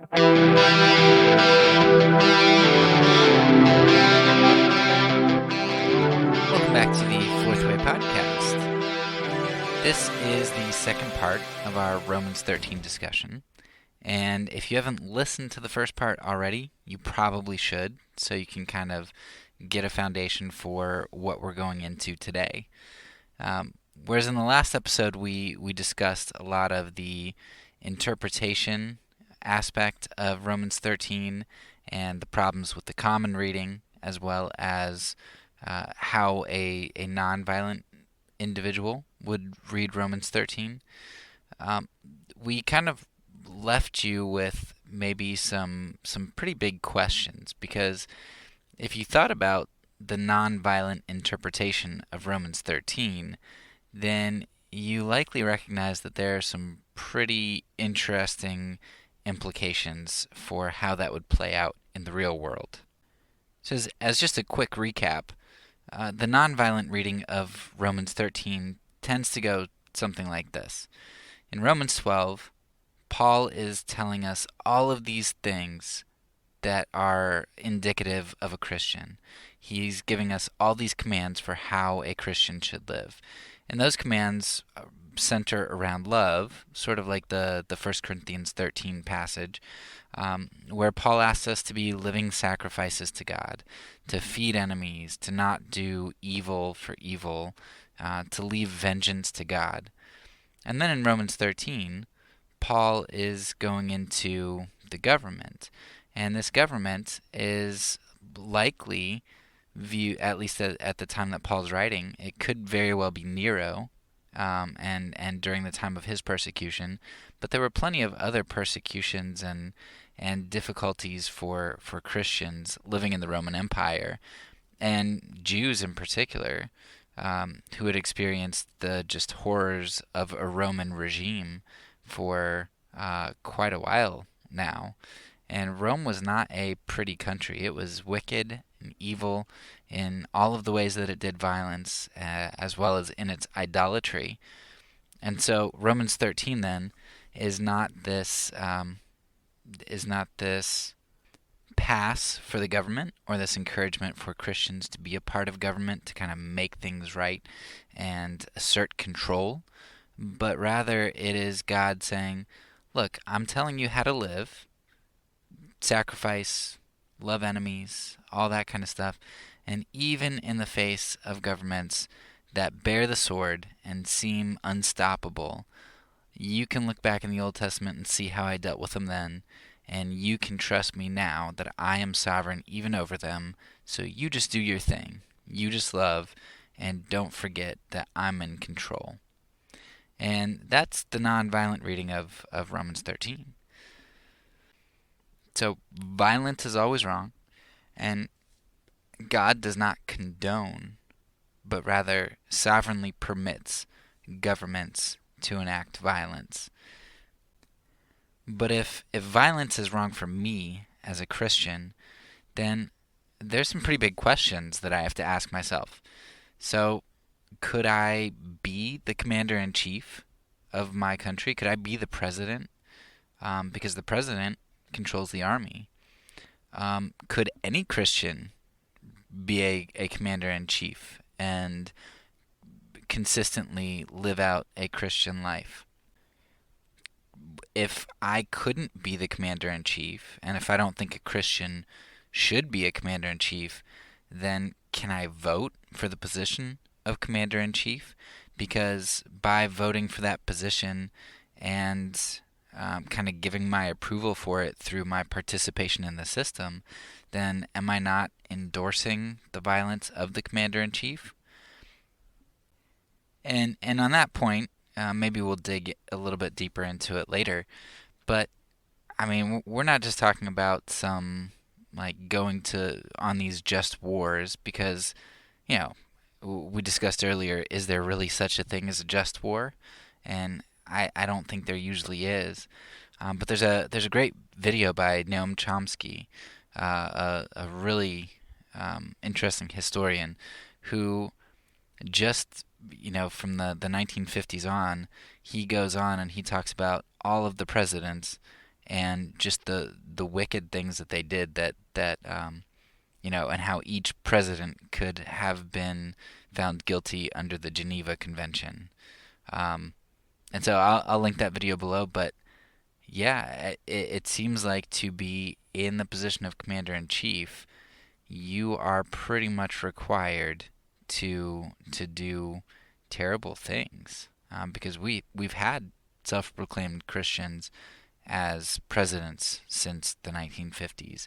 Welcome back to the Fourth Way Podcast. This is the second part of our Romans 13 discussion. And if you haven't listened to the first part already, you probably should, so you can kind of get a foundation for what we're going into today. Whereas in the last episode, we discussed a lot of the interpretation aspect of Romans 13 and the problems with the common reading, as well as how a nonviolent individual would read Romans 13. We kind of left you with maybe some pretty big questions, because if you thought about the nonviolent interpretation of Romans 13, then you likely recognize that there are some pretty interesting implications for how that would play out in the real world. So as just a quick recap, the nonviolent reading of Romans 13 tends to go something like this. In Romans 12, Paul is telling us all of these things that are indicative of a Christian. He's giving us all these commands for how a Christian should live. And those commands center around love, sort of like the 1 Corinthians 13 passage, where Paul asks us to be living sacrifices to God, to feed enemies, to not do evil for evil, to leave vengeance to God. And then in Romans 13, Paul is going into the government. And this government is likely viewed, at least at the time that Paul's writing, it could very well be Nero, and during the time of his persecution. But there were plenty of other persecutions and difficulties for Christians living in the Roman Empire, and Jews in particular, who had experienced the just horrors of a Roman regime for quite a while now. And Rome was not a pretty country. It was wicked and evil in all of the ways that it did violence, as well as in its idolatry. And so Romans 13 then is not this pass for the government, or this encouragement for Christians to be a part of government, to kind of make things right and assert control, but rather it is God saying, look, I'm telling you how to live, sacrifice, love enemies, all that kind of stuff. And even in the face of governments that bear the sword and seem unstoppable, you can look back in the Old Testament and see how I dealt with them then, and you can trust me now that I am sovereign even over them. So you just do your thing. You just love, and don't forget that I'm in control. And that's the nonviolent reading of Romans 13. So violence is always wrong, and God does not condone, but rather sovereignly permits governments to enact violence. But if violence is wrong for me as a Christian, then there's some pretty big questions that I have to ask myself. So could I be the commander-in-chief of my country? Could I be the president? Because the president controls the army. Could any Christian be a commander-in-chief and consistently live out a Christian life? If I couldn't be the commander-in-chief, and if I don't think a Christian should be a commander-in-chief, then can I vote for the position of commander-in-chief? Because by voting for that position and kind of giving my approval for it through my participation in the system, then am I not endorsing the violence of the commander-in-chief? And on that point, maybe we'll dig a little bit deeper into it later. But I mean, we're not just talking about some like going on these just wars, because we discussed earlier, is there really such a thing as a just war? And I don't think there usually is. But there's a great video by Noam Chomsky, a really interesting historian, who just from the 1950s on, he goes on and he talks about all of the presidents and just the wicked things that they did and how each president could have been found guilty under the Geneva Convention. Um, and so I'll link that video below. But yeah, it seems like to be in the position of commander in chief, you are pretty much required to do terrible things, because we've had self-proclaimed Christians as presidents since the 1950s,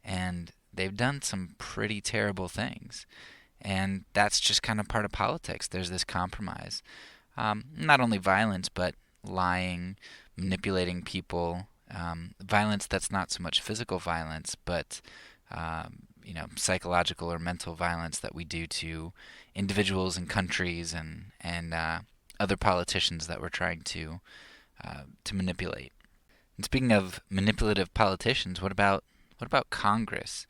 and they've done some pretty terrible things. And that's just kind of part of politics. There's this compromise. Not only violence, but lying, manipulating people, violence that's not so much physical violence, but psychological or mental violence that we do to individuals and countries and other politicians that we're trying to manipulate. And speaking of manipulative politicians, what about Congress?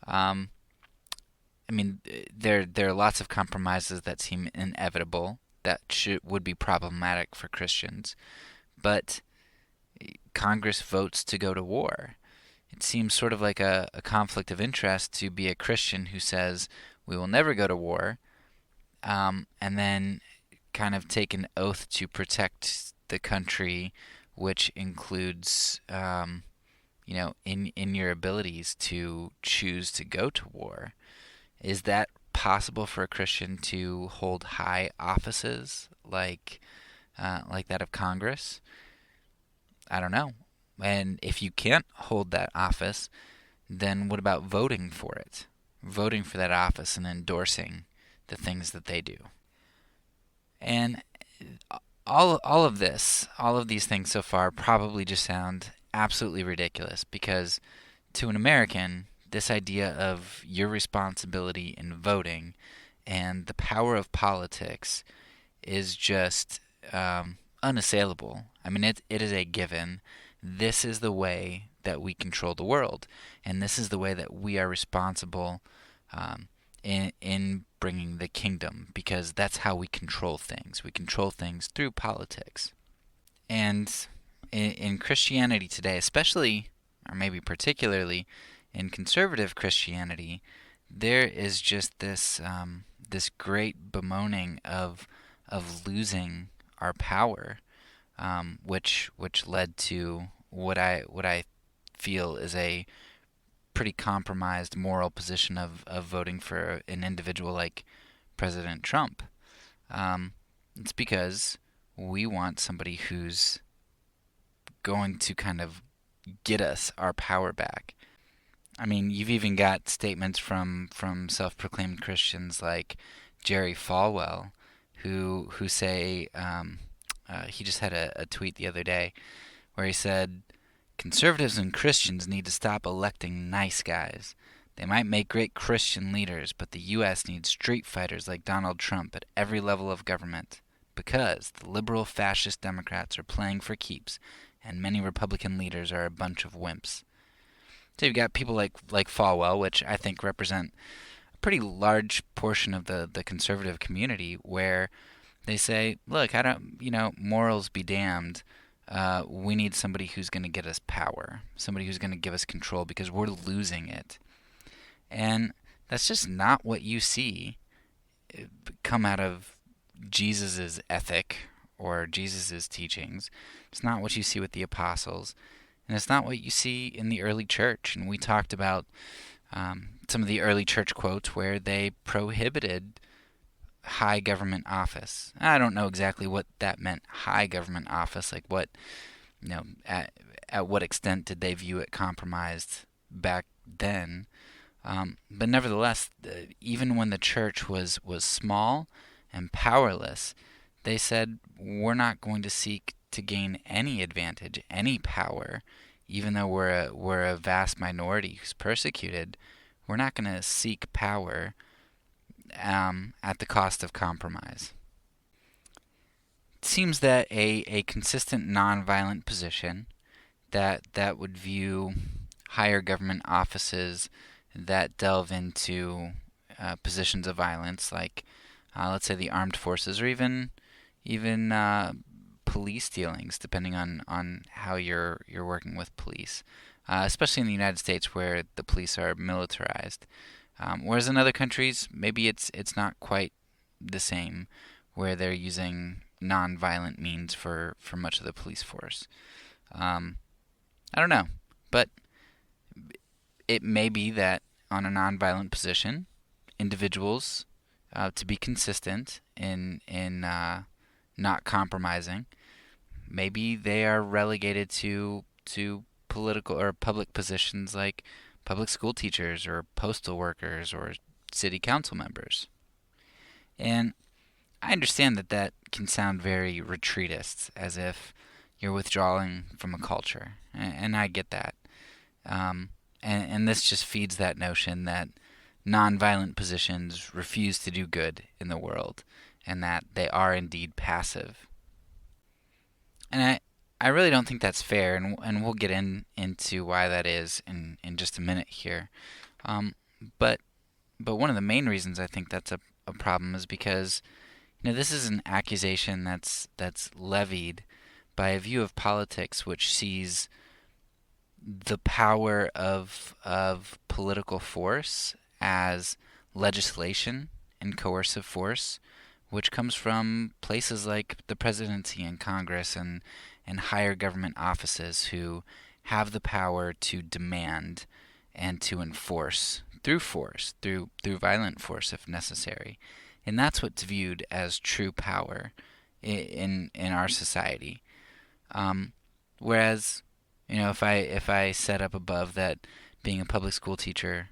Um, I mean, there are lots of compromises that seem inevitable that would be problematic for Christians, but Congress votes to go to war. It seems sort of like a conflict of interest to be a Christian who says we will never go to war, and then kind of take an oath to protect the country, which includes in your abilities to choose to go to war. Is that possible for a Christian to hold high offices like that of Congress? I don't know. And if you can't hold that office, then what about voting for it? Voting for that office and endorsing the things that they do. And all of these things so far probably just sound absolutely ridiculous, because to an American, this idea of your responsibility in voting and the power of politics is just unassailable. I mean, it is a given. This is the way that we control the world, and this is the way that we are responsible in bringing the kingdom, because that's how we control things. We control things through politics. And in Christianity today, especially, or maybe particularly, in conservative Christianity, there is just this great bemoaning of losing our power, which led to what I feel is a pretty compromised moral position of voting for an individual like President Trump. It's because we want somebody who's going to kind of get us our power back. I mean, you've even got statements from self-proclaimed Christians like Jerry Falwell, who say he just had a tweet the other day where he said, "Conservatives and Christians need to stop electing nice guys. They might make great Christian leaders, but the U.S. needs street fighters like Donald Trump at every level of government, because the liberal fascist Democrats are playing for keeps, and many Republican leaders are a bunch of wimps." So you've got people like Falwell, which I think represent a pretty large portion of the conservative community, where they say, look, I don't, morals be damned. We need somebody who's going to get us power, somebody who's going to give us control, because we're losing it. And that's just not what you see come out of Jesus's ethic or Jesus's teachings. It's not what you see with the apostles. And it's not what you see in the early church. And we talked about some of the early church quotes where they prohibited high government office. I don't know exactly what that meant, high government office, like what, at what extent did they view it compromised back then. But nevertheless, even when the church was small and powerless, they said, we're not going to seek to gain any advantage, any power, even though we're a vast minority who's persecuted. We're not going to seek power at the cost of compromise. It seems that a consistent nonviolent position that would view higher government offices that delve into positions of violence, like let's say the armed forces, or even police dealings, depending on how you're working with police, especially in the United States where the police are militarized. Whereas in other countries, maybe it's not quite the same, where they're using non-violent means for much of the police force. Um, I don't know, but it may be that on a non-violent position, individuals, to be consistent in not compromising, maybe they are relegated to political or public positions like public school teachers or postal workers or city council members. And I understand that that can sound very retreatist, as if you're withdrawing from a culture, and I get that. Um, and this just feeds that notion that nonviolent positions refuse to do good in the world, and that they are indeed passive. And I really don't think that's fair, and we'll get into why that is in just a minute here. Um, but but one of the main reasons I think that's a problem is because this is an accusation that's levied by a view of politics which sees the power of political force as legislation and coercive force, which comes from places like the presidency and Congress and higher government offices who have the power to demand and to enforce through force, through violent force if necessary. And that's what's viewed as true power in our society. Whereas, if I set up above that being a public school teacher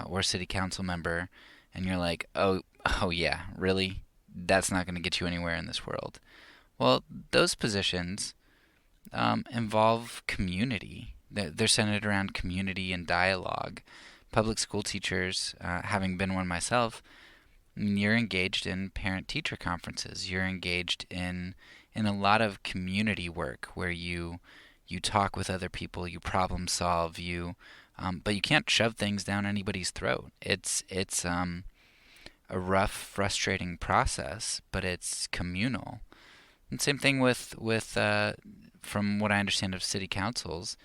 or city council member, and you're like, oh yeah, really, that's not going to get you anywhere in this world. Well, those positions involve community. They're centered around community and dialogue. Public school teachers, having been one myself, you're engaged in parent-teacher conferences. You're engaged in a lot of community work where you talk with other people, you problem solve, but you can't shove things down anybody's throat. It's a rough, frustrating process, but it's communal. And same thing with from what I understand of city councils.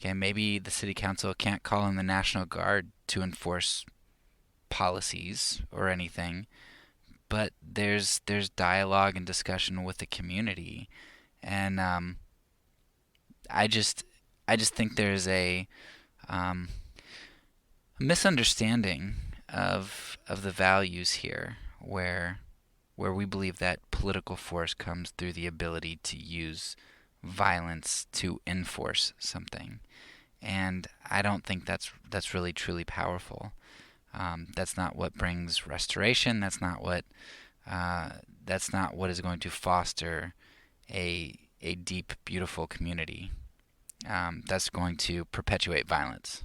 Okay, maybe the city council can't call in the National Guard to enforce policies or anything, but there's dialogue and discussion with the community, and I just I just think there's a misunderstanding of the values here, where we believe that political force comes through the ability to use violence to enforce something, and I don't think that's really truly powerful. That's not what brings restoration. That's not what is going to foster a deep, beautiful community. That's going to perpetuate violence.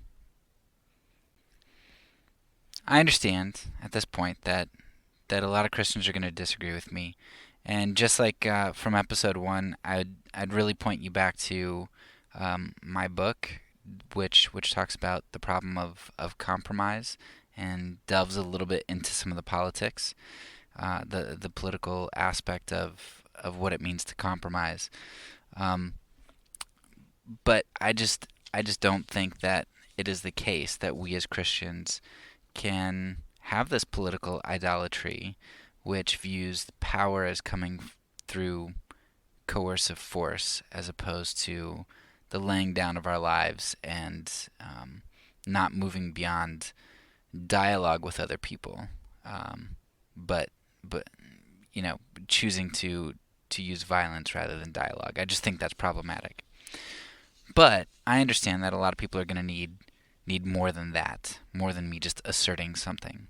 I understand at this point that a lot of Christians are going to disagree with me, and just like from episode 1, I'd really point you back to my book, which talks about the problem of compromise and delves a little bit into some of the politics, the political aspect of what it means to compromise. Um, but I just don't think that it is the case that we as Christians can have this political idolatry, which views power as coming through coercive force as opposed to the laying down of our lives and not moving beyond dialogue with other people, but choosing to use violence rather than dialogue. I just think that's problematic. But I understand that a lot of people are going to need more than that, more than me just asserting something.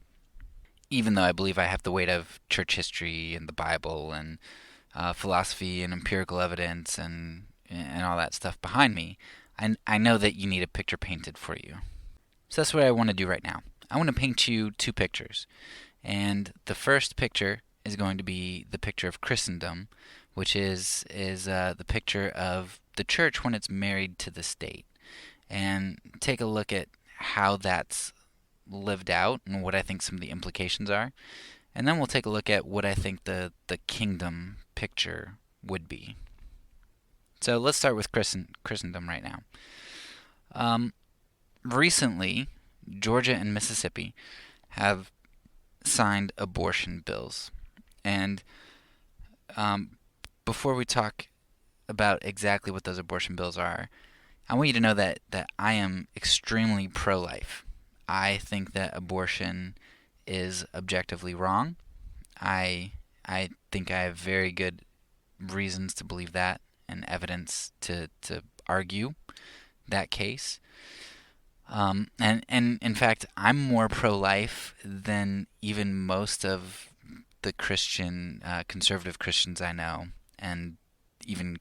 Even though I believe I have the weight of church history and the Bible and philosophy and empirical evidence and all that stuff behind me, I know that you need a picture painted for you. So that's what I want to do right now. I want to paint you two pictures. And the first picture is going to be the picture of Christendom, which is the picture of the church when it's married to the state. And take a look at how that's lived out and what I think some of the implications are. And then we'll take a look at what I think the kingdom picture would be. So let's start with Christendom right now. Um, Recently, Georgia and Mississippi have signed abortion bills. And um, before we talk about exactly what those abortion bills are, I want you to know that I am extremely pro-life. I think that abortion is objectively wrong. I I think I have very good reasons to believe that and evidence to argue that case. And in fact, I'm more pro-life than even most of the conservative Christians I know, and even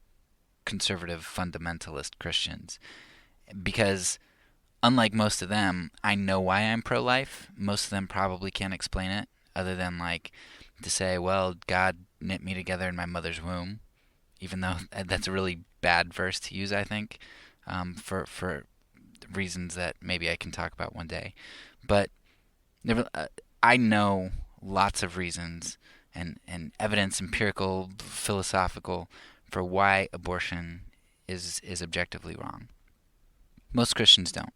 conservative fundamentalist Christians. Because unlike most of them, I know why I'm pro-life. Most of them probably can't explain it, other than like to say, well, God knit me together in my mother's womb, even though that's a really bad verse to use, I think, for reasons that maybe I can talk about one day. But I know lots of reasons and evidence, empirical, philosophical, for why abortion is objectively wrong. Most Christians don't.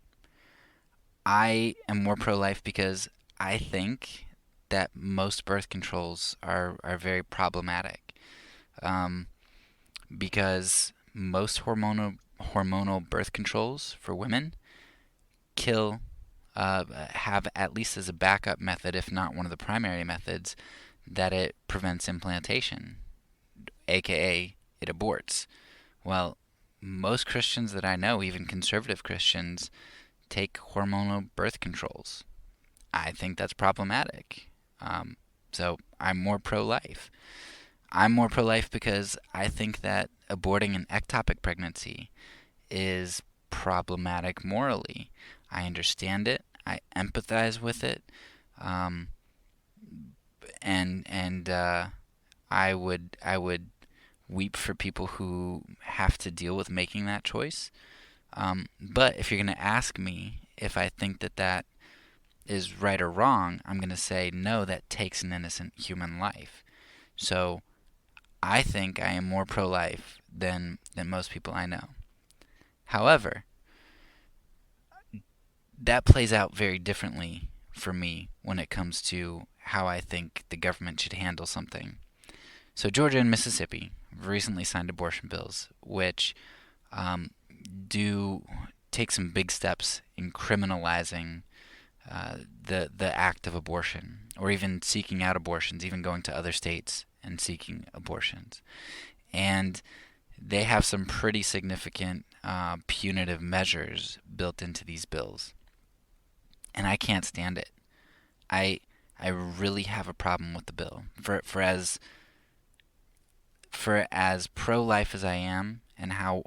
I am more pro-life because I think that most birth controls are very problematic. Um, because most hormonal birth controls for women kill have at least as a backup method, if not one of the primary methods, that it prevents implantation, aka it aborts. Well, most Christians that I know, even conservative Christians, take hormonal birth controls. I think that's problematic. So I'm more pro-life. I'm more pro-life because I think that aborting an ectopic pregnancy is problematic morally. I understand it. I empathize with it, um, and I would weep for people who have to deal with making that choice. But if you're going to ask me if I think that is right or wrong, I'm going to say no. That takes an innocent human life. So I think I am more pro-life than most people I know. However, that plays out very differently for me when it comes to how I think the government should handle something. So Georgia and Mississippi recently signed abortion bills, which um, do take some big steps in criminalizing the act of abortion, or even seeking out abortions, even going to other states and seeking abortions. And they have some pretty significant punitive measures built into these bills, and I can't stand it. I I really have a problem with the bill. For as pro-life as I am, and how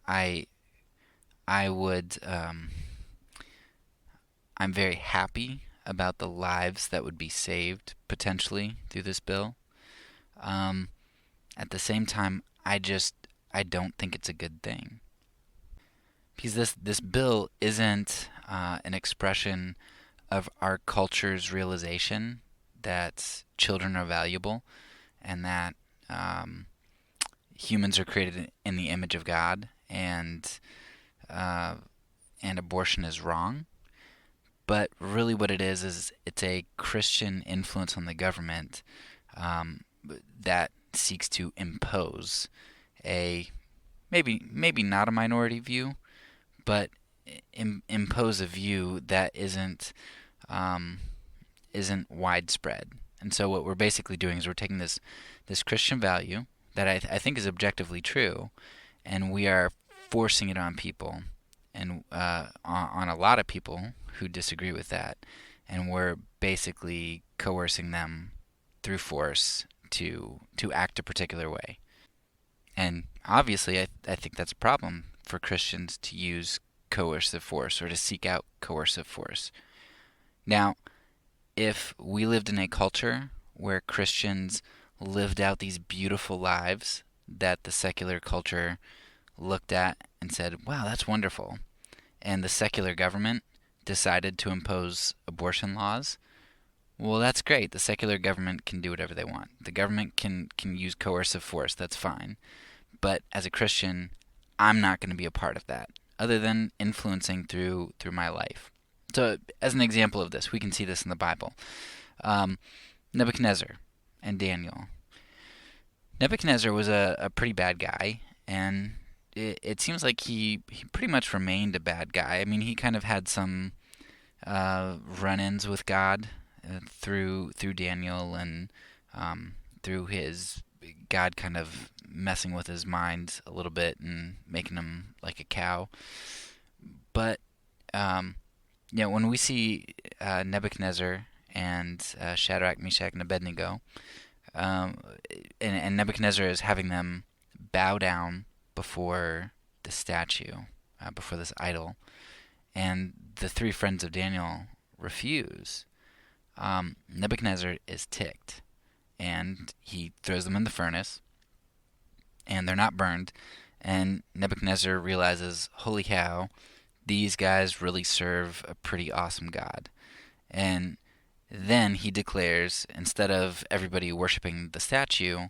I I would I'm very happy about the lives that would be saved potentially through this bill. Um, at the same time, I don't think it's a good thing, because this bill isn't an expression of our culture's realization that children are valuable, and that um, humans are created in the image of God, uh, and abortion is wrong. But really, what it is it's a Christian influence on the government, um, that seeks to impose a maybe not a minority view, but impose a view that um, isn't widespread. And so what we're basically doing is we're taking this Christian value that I think is objectively true, and we are forcing it on people, and on a lot of people who disagree with that, and we're basically coercing them through force to act a particular way. And obviously, I think that's a problem for Christians to use coercive force, or to seek out coercive force. Now, if we lived in a culture where Christians lived out these beautiful lives that the secular culture looked at and said, wow, that's wonderful, and the secular government decided to impose abortion laws, well, that's great. The secular government can do whatever they want. The government can use coercive force. That's fine. But as a Christian, I'm not going to be a part of that, other than influencing through my life. So, as an example of this, we can see this in the Bible. Um, Nebuchadnezzar and Daniel. Nebuchadnezzar was a pretty bad guy, and it seems like he pretty much remained a bad guy. I mean, he kind of had some run-ins with God through Daniel and through his God kind of messing with his mind a little bit and making him like a cow. But when we see Nebuchadnezzar and Shadrach, Meshach, and Abednego, um, and Nebuchadnezzar is having them bow down before the statue, before this idol, and the three friends of Daniel refuse. Nebuchadnezzar is ticked, and he throws them in the furnace, and they're not burned. And Nebuchadnezzar realizes, holy cow, these guys really serve a pretty awesome God. And then he declares, instead of everybody worshiping the statue,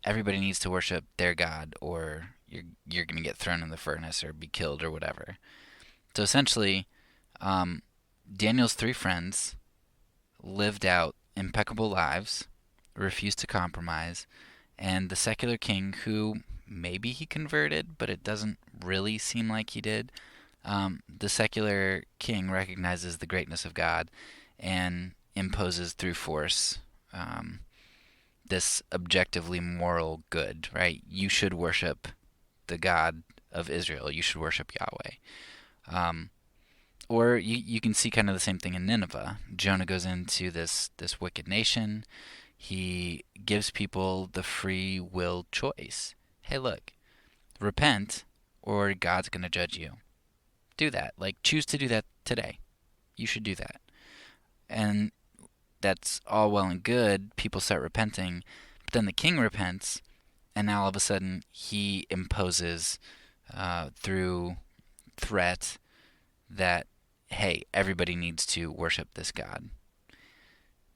everybody needs to worship their God, or you're going to get thrown in the furnace or be killed or whatever. So essentially, Daniel's three friends lived out impeccable lives, refused to compromise, and the secular king, who maybe he converted, but it doesn't really seem like he did, the secular king recognizes the greatness of God and imposes through force this objectively moral good, right? You should worship the God of Israel. You should worship Yahweh. Or you can see kind of the same thing in Nineveh. Jonah goes into this wicked nation. He gives people the free will choice. Hey, look, repent, or God's going to judge you. Do that. Like, choose to do that today. You should do that. And that's all well and good. People start repenting. But then the king repents, and now all of a sudden he imposes through threat that, hey, everybody needs to worship this God.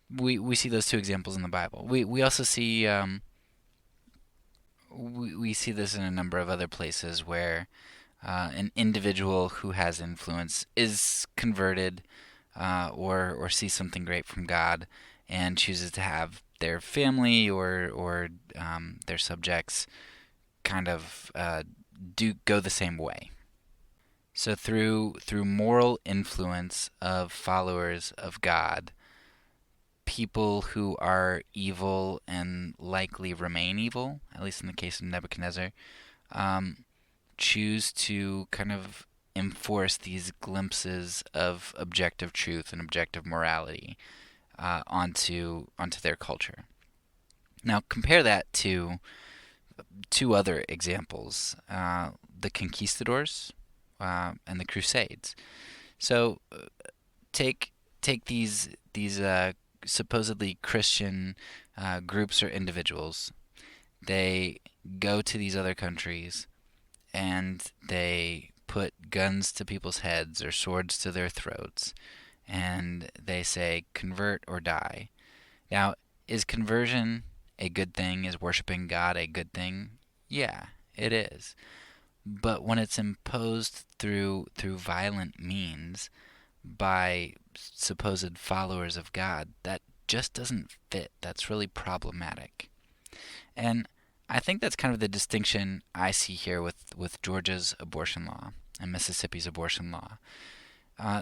We see those two examples in the Bible. We also see we see this in a number of other places where an individual who has influence is converted or sees something great from God and chooses to have their family or their subjects kind of go the same way. So through moral influence of followers of God, people who are evil and likely remain evil, at least in the case of Nebuchadnezzar, choose to kind of enforce these glimpses of objective truth and objective morality onto their culture. Now compare that to two other examples, the conquistadors and the Crusades. So take these supposedly Christian groups or individuals. They go to these other countries and they put guns to people's heads or swords to their throats, and they say, convert or die. Now, is conversion a good thing? Is worshiping God a good thing? Yeah, it is. But when it's imposed through violent means by supposed followers of God, that just doesn't fit. That's really problematic. And I think that's kind of the distinction I see here with Georgia's abortion law and Mississippi's abortion law.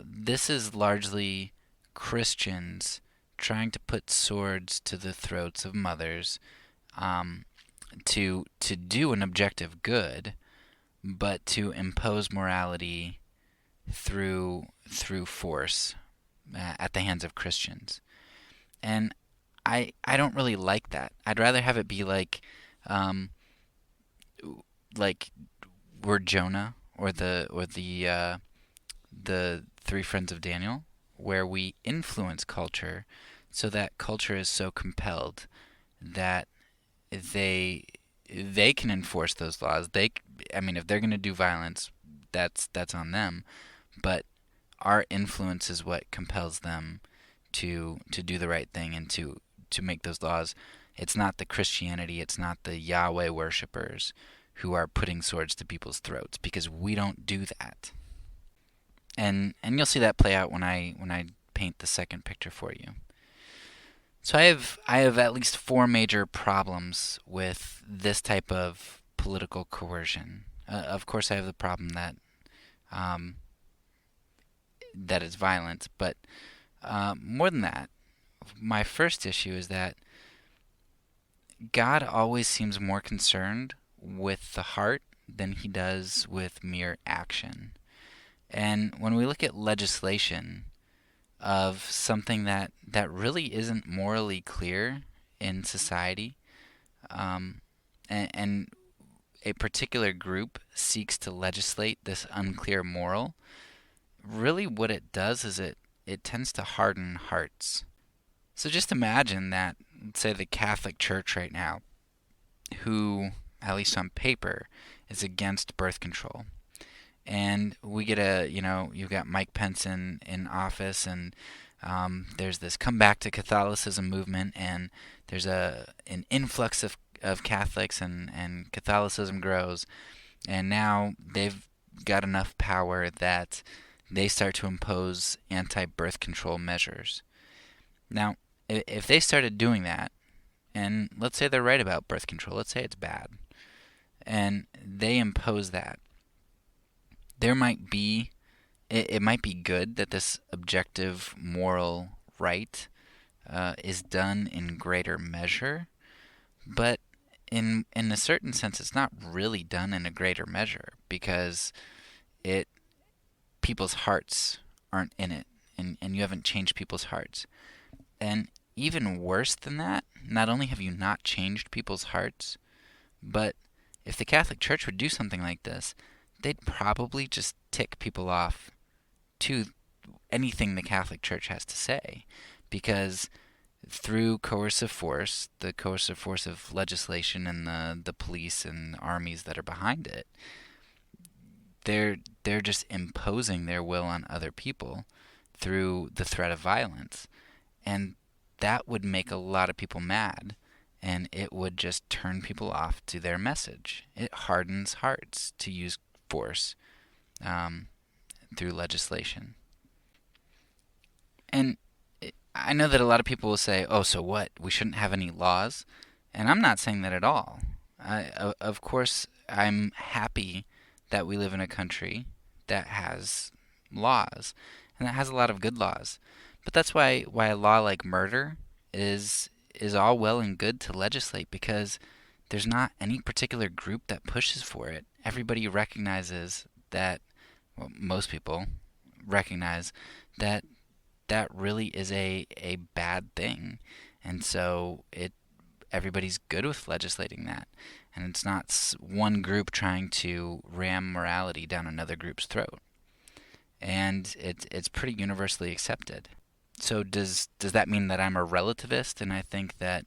This is largely Christians trying to put swords to the throats of mothers to do an objective good, but to impose morality through force at the hands of Christians. And I don't really like that. I'd rather have it be like we're Jonah or the three friends of Daniel, where we influence culture so that culture is so compelled that they can enforce those laws. If they're going to do violence, that's on them. But our influence is what compels them to do the right thing and to make those laws. It's not the Christianity, it's not the Yahweh worshippers who are putting swords to people's throats, because we don't do that. And you'll see that play out when I paint the second picture for you. So I have at least four major problems with this type of political coercion. Of course, I have the problem that that it's violent, but more than that, my first issue is that God always seems more concerned with the heart than he does with mere action. And when we look at legislation of something that really isn't morally clear in society, and a particular group seeks to legislate this unclear moral, really what it does is it tends to harden hearts. So just imagine that, let's say, the Catholic Church right now, who, at least on paper, is against birth control. And we get you've got Mike Pence in office, and there's this come back to Catholicism movement, and there's an influx of Catholics, and Catholicism grows, and now they've got enough power that they start to impose anti-birth control measures. Now, if they started doing that, and let's say they're right about birth control, let's say it's bad, and they impose that, there might be, it might be good that this objective moral right is done in greater measure, but in a certain sense, it's not really done in a greater measure, because people's hearts aren't in it, and you haven't changed people's hearts. And even worse than that, not only have you not changed people's hearts, but if the Catholic Church would do something like this, they'd probably just tick people off to anything the Catholic Church has to say, because through coercive force, the coercive force of legislation and the police and armies that are behind it, they're just imposing their will on other people through the threat of violence. And that would make a lot of people mad, and it would just turn people off to their message. It hardens hearts to use force through legislation. And I know that a lot of people will say, oh, so what? We shouldn't have any laws? And I'm not saying that at all. Of course, I'm happy that we live in a country that has laws, and that has a lot of good laws. But that's why a law like murder is all well and good to legislate, because there's not any particular group that pushes for it. Everybody recognizes that, well, most people recognize that that really is a bad thing. And so everybody's good with legislating that. And it's not one group trying to ram morality down another group's throat. And it's pretty universally accepted. So does that mean that I'm a relativist and I think that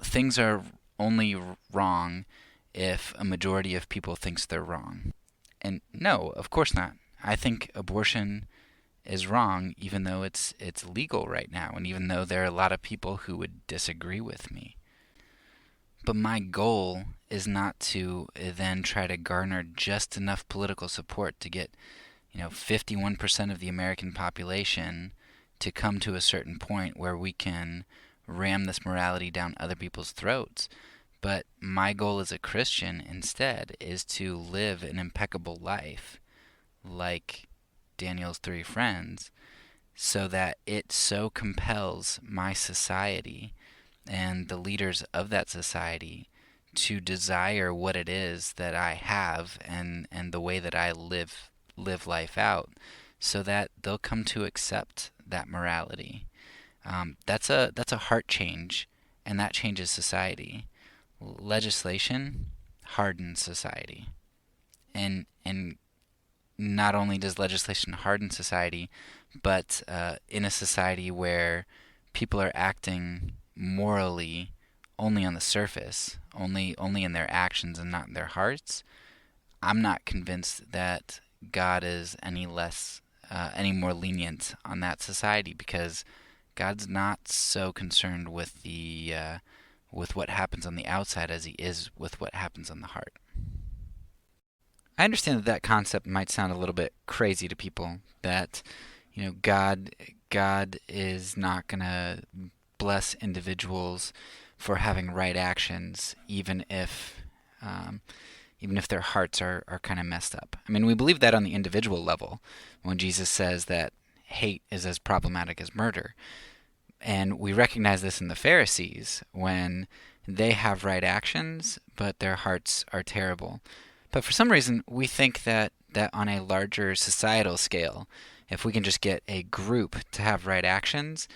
things are only wrong if a majority of people thinks they're wrong? And no, of course not. I think abortion is wrong, even though it's legal right now, and even though there are a lot of people who would disagree with me. But my goal is not to then try to garner just enough political support to get, 51% of the American population to come to a certain point where we can ram this morality down other people's throats. But my goal as a Christian instead is to live an impeccable life, like Daniel's 3 friends, so that it so compels my society and the leaders of that society to desire what it is that I have and the way that I live life out, so that they'll come to accept that morality. That's a heart change, and that changes society. Legislation hardens society, and not only does legislation harden society, but in a society where people are acting morally only on the surface, only in their actions and not in their hearts, I'm not convinced that God is any more lenient on that society, because God's not so concerned with what happens on the outside as he is with what happens on the heart. I understand that that concept might sound a little bit crazy to people, that God is not going to bless individuals for having right actions, um, even if their hearts are kind of messed up. I mean, we believe that on the individual level when Jesus says that hate is as problematic as murder. And we recognize this in the Pharisees when they have right actions, but their hearts are terrible. But for some reason, we think that on a larger societal scale, if we can just get a group to have right actions,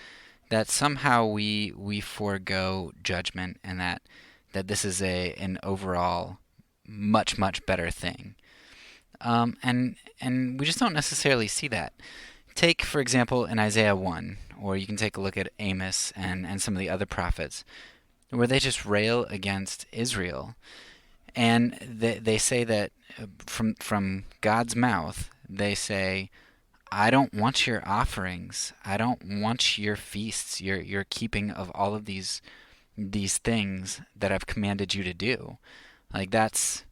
that somehow we forego judgment, and that this is an overall much better thing. And we just don't necessarily see that. Take, for example, in Isaiah 1, or you can take a look at Amos and some of the other prophets, where they just rail against Israel. And they say that from God's mouth, they say, I don't want your offerings. I don't want your feasts, your keeping of all of these things that I've commanded you to do. Like that's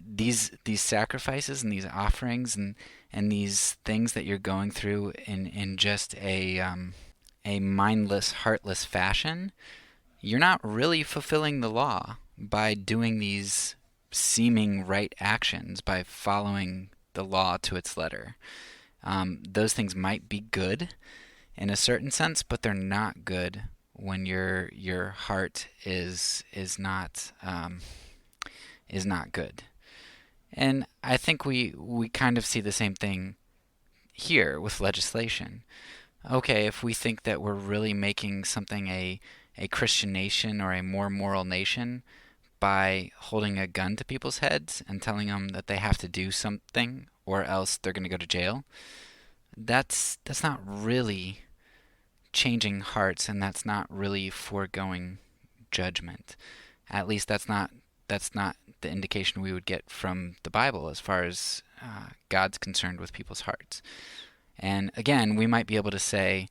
these sacrifices and these offerings and these things that you're going through in just a mindless, heartless fashion. You're not really fulfilling the law by doing these seeming right actions, by following the law to its letter. Those things might be good in a certain sense, but they're not good when your heart is not good. And I think we kind of see the same thing here with legislation. Okay, if we think that we're really making something a Christian nation or a more moral nation by holding a gun to people's heads and telling them that they have to do something or else they're going to go to jail, that's not really changing hearts, and that's not really foregoing judgment. At least that's not the indication we would get from the Bible as far as God's concerned with people's hearts. And again, we might be able to say,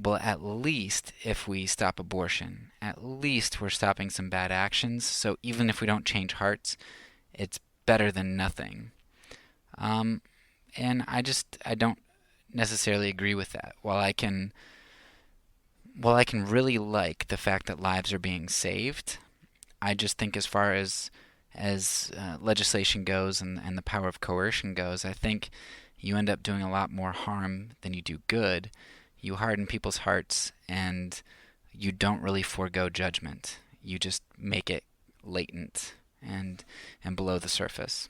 well, at least if we stop abortion, at least we're stopping some bad actions. So even if we don't change hearts, it's better than nothing. And I don't necessarily agree with that. While I can really like the fact that lives are being saved, I just think as far as legislation goes and the power of coercion goes, I think you end up doing a lot more harm than you do good. You harden people's hearts, and you don't really forego judgment. You just make it latent and below the surface.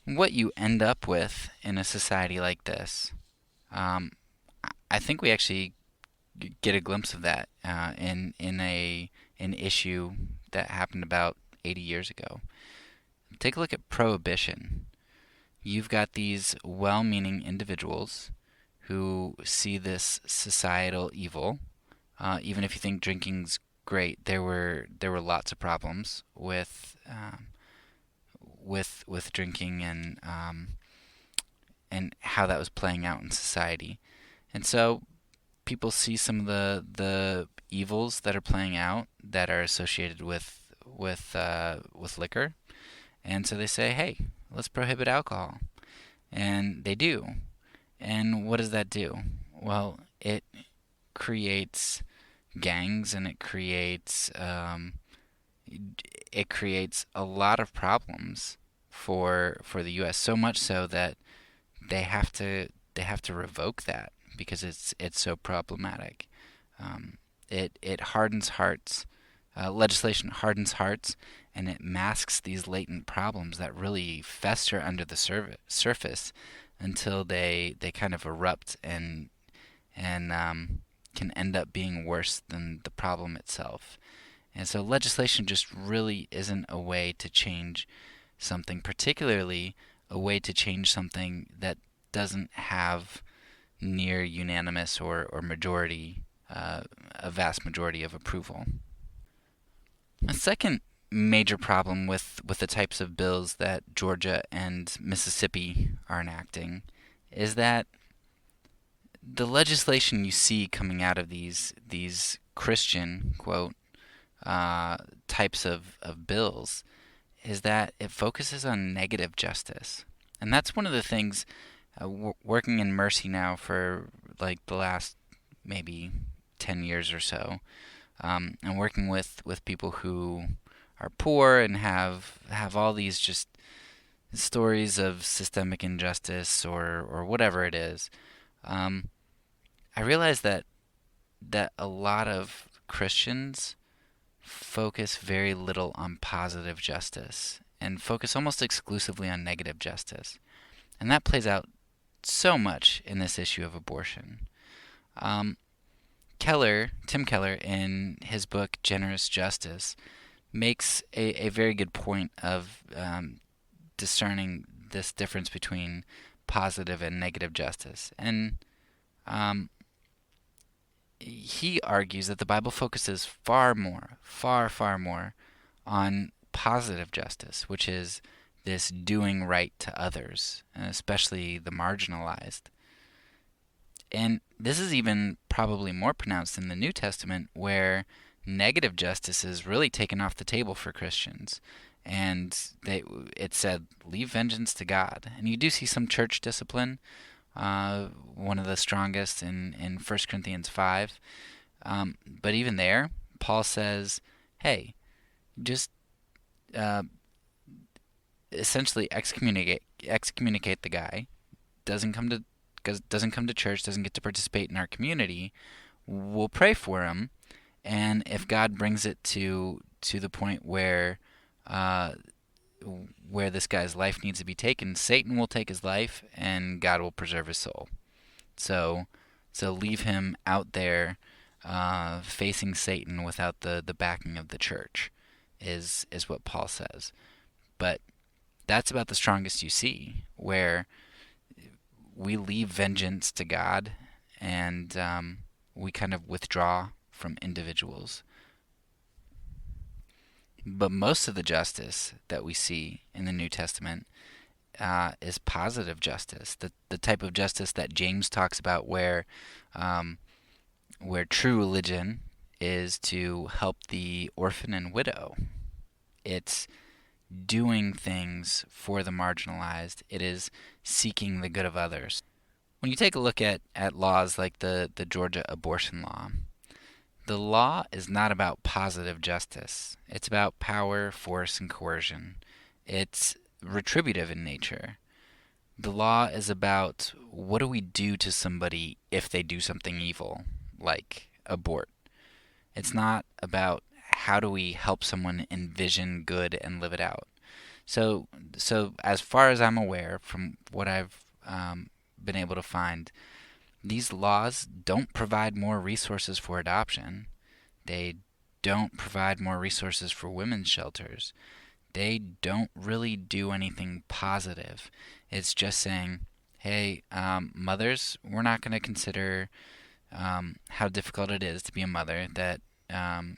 What you end up with in a society like this, I think we actually get a glimpse of that in an issue that happened about 80 years ago. Take a look at prohibition. You've got these well-meaning individuals who see this societal evil. Even if you think drinking's great, there were lots of problems with drinking and how that was playing out in society. And so people see some of the evils that are playing out that are associated with liquor, and so they say, "Hey, let's prohibit alcohol," and they do. And what does that do? Well, it creates gangs, and it creates a lot of problems for the U.S. So much so that they have to revoke that because it's so problematic. It hardens hearts. Legislation hardens hearts, and it masks these latent problems that really fester under the surface until they kind of erupt and can end up being worse than the problem itself. And so legislation just really isn't a way to change something, particularly a way to change something that doesn't have near unanimous or majority, a vast majority of approval. A second major problem with the types of bills that Georgia and Mississippi are enacting is that the legislation you see coming out of these Christian quote types of bills is that it focuses on negative justice, and that's one of the things. Working in mercy now for like the last maybe 10 years or so, and working with people who are poor and have all these just stories of systemic injustice or whatever it is. Um, I realize that a lot of Christians focus very little on positive justice and focus almost exclusively on negative justice. And that plays out so much in this issue of abortion. Um, Tim Keller, in his book Generous Justice, makes a very good point of discerning this difference between positive and negative justice. And um, he argues that the Bible focuses far more on positive justice, which is this doing right to others, especially the marginalized. And this is even probably more pronounced in the New Testament, where negative justice is really taken off the table for Christians. And it said, leave vengeance to God. And you do see some church discipline, one of the strongest in 1 Corinthians 5. But even there, Paul says, hey, just essentially excommunicate the guy, doesn't come to church, doesn't get to participate in our community. We'll pray for him, and if God brings it to the point where this guy's life needs to be taken, Satan will take his life, and God will preserve his soul. So leave him out there facing Satan without the backing of the church, is what Paul says. But that's about the strongest you see, where we leave vengeance to God, and we kind of withdraw from individuals. But most of the justice that we see in the New Testament is positive justice, the type of justice that James talks about, where true religion is to help the orphan and widow. It's doing things for the marginalized. It is seeking the good of others. When you take a look at laws like the Georgia abortion law, the law is not about positive justice. It's about power, force, and coercion. It's retributive in nature. The law is about what do we do to somebody if they do something evil, like abort. It's not about how do we help someone envision good and live it out. So as far as I'm aware, from what I've been able to find, these laws don't provide more resources for adoption. They don't provide more resources for women's shelters. They don't really do anything positive. It's just saying, hey, mothers, we're not going to consider how difficult it is to be a mother, that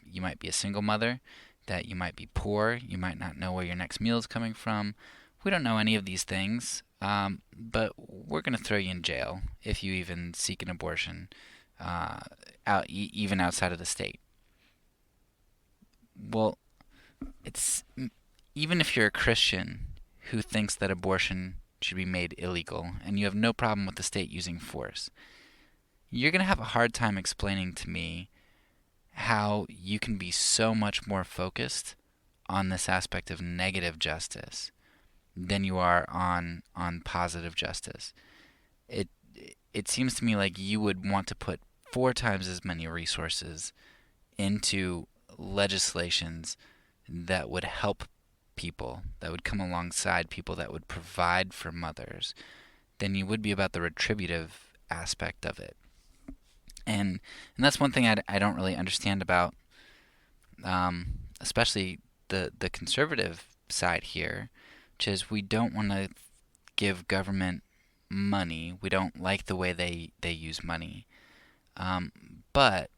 you might be a single mother, that you might be poor, you might not know where your next meal is coming from. We don't know any of these things, but we're going to throw you in jail if you even seek an abortion, even outside of the state. Well, it's even if you're a Christian who thinks that abortion should be made illegal and you have no problem with the state using force, you're going to have a hard time explaining to me how you can be so much more focused on this aspect of negative justice than you are on positive justice. It seems to me like you would want to put 4 times as many resources into legislations that would help people, that would come alongside people, that would provide for mothers, than you would be about the retributive aspect of it. And that's one thing I don't really understand about, especially the conservative side here, which is we don't want to give government money. We don't like the way they use money. But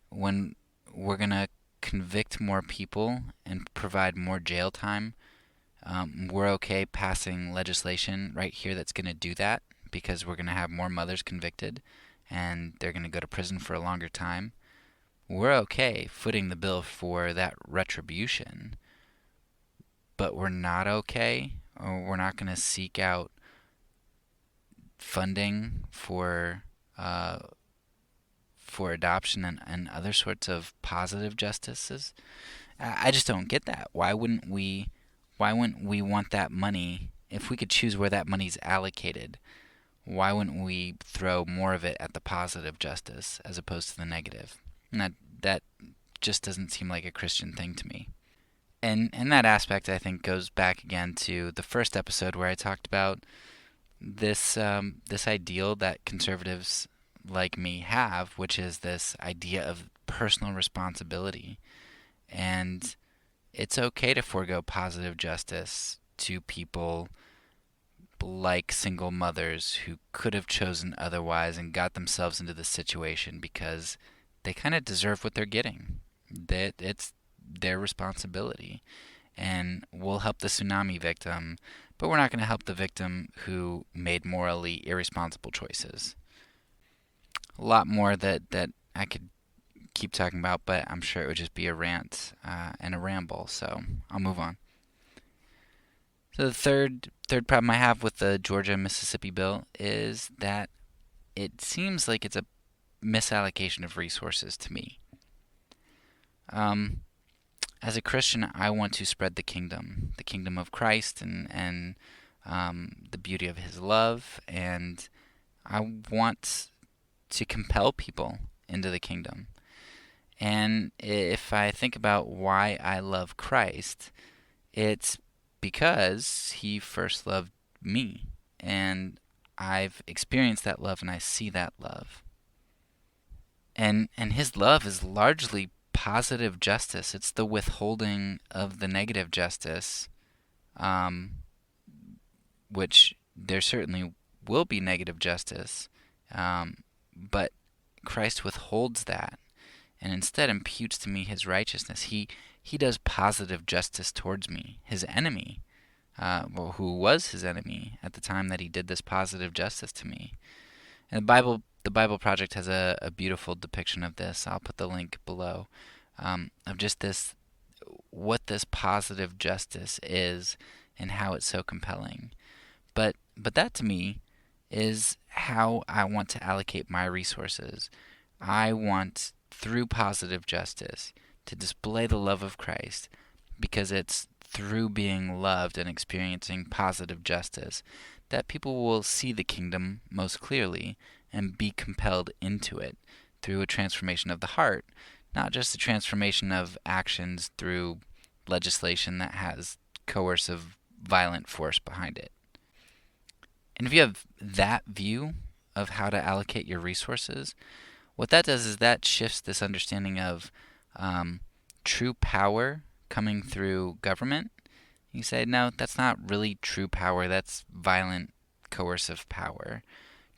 when we're going to convict more people and provide more jail time, we're okay passing legislation right here that's going to do that, because we're going to have more mothers convicted and they're going to go to prison for a longer time, we're okay footing the bill for that retribution, but we're not okay, or we're not going to seek out funding for adoption and other sorts of positive justices. I just don't get that. Why wouldn't we want that money if we could choose where that money's allocated? Why wouldn't we throw more of it at the positive justice as opposed to the negative? And that just doesn't seem like a Christian thing to me. And that aspect, I think, goes back again to the first episode where I talked about this ideal that conservatives like me have, which is this idea of personal responsibility. And it's okay to forego positive justice to people like single mothers who could have chosen otherwise and got themselves into this situation because they kind of deserve what they're getting. That it's their responsibility. And we'll help the tsunami victim, but we're not going to help the victim who made morally irresponsible choices. A lot more that I could keep talking about, but I'm sure it would just be a rant and a ramble, so I'll move on. So the third problem I have with the Georgia-Mississippi bill is that it seems like it's a misallocation of resources to me. As a Christian, I want to spread the kingdom of Christ, and the beauty of His love, and I want to compel people into the kingdom. And if I think about why I love Christ, it's because He first loved me, and I've experienced that love, and I see that love. And His love is largely positive justice. It's the withholding of the negative justice, which there certainly will be negative justice, but Christ withholds that and instead imputes to me His righteousness. He does positive justice towards me, His enemy, who was His enemy at the time that He did this positive justice to me. And the Bible Project has a beautiful depiction of this. I'll put the link below, of just what this positive justice is and how it's so compelling. But that to me is how I want to allocate my resources. I want, through positive justice, to display the love of Christ, because it's through being loved and experiencing positive justice that people will see the kingdom most clearly and be compelled into it through a transformation of the heart, not just a transformation of actions through legislation that has coercive, violent force behind it. And if you have that view of how to allocate your resources, what that does is that shifts this understanding of true power coming through government. You say, no, that's not really true power. That's violent, coercive power.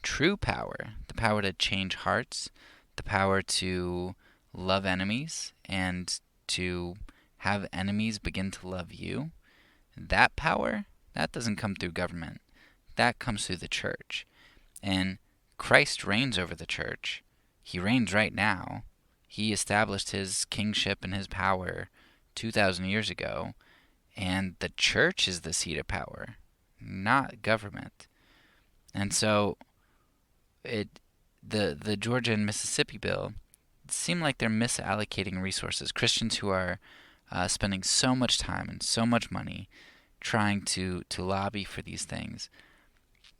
True power, the power to change hearts, the power to love enemies and to have enemies begin to love you, that power, that doesn't come through government. That comes through the church. And Christ reigns over the church. He reigns right now. He established His kingship and His power 2,000 years ago. And the church is the seat of power, not government. And so the Georgia and Mississippi bill seem like they're misallocating resources. Christians who are spending so much time and so much money trying to lobby for these things,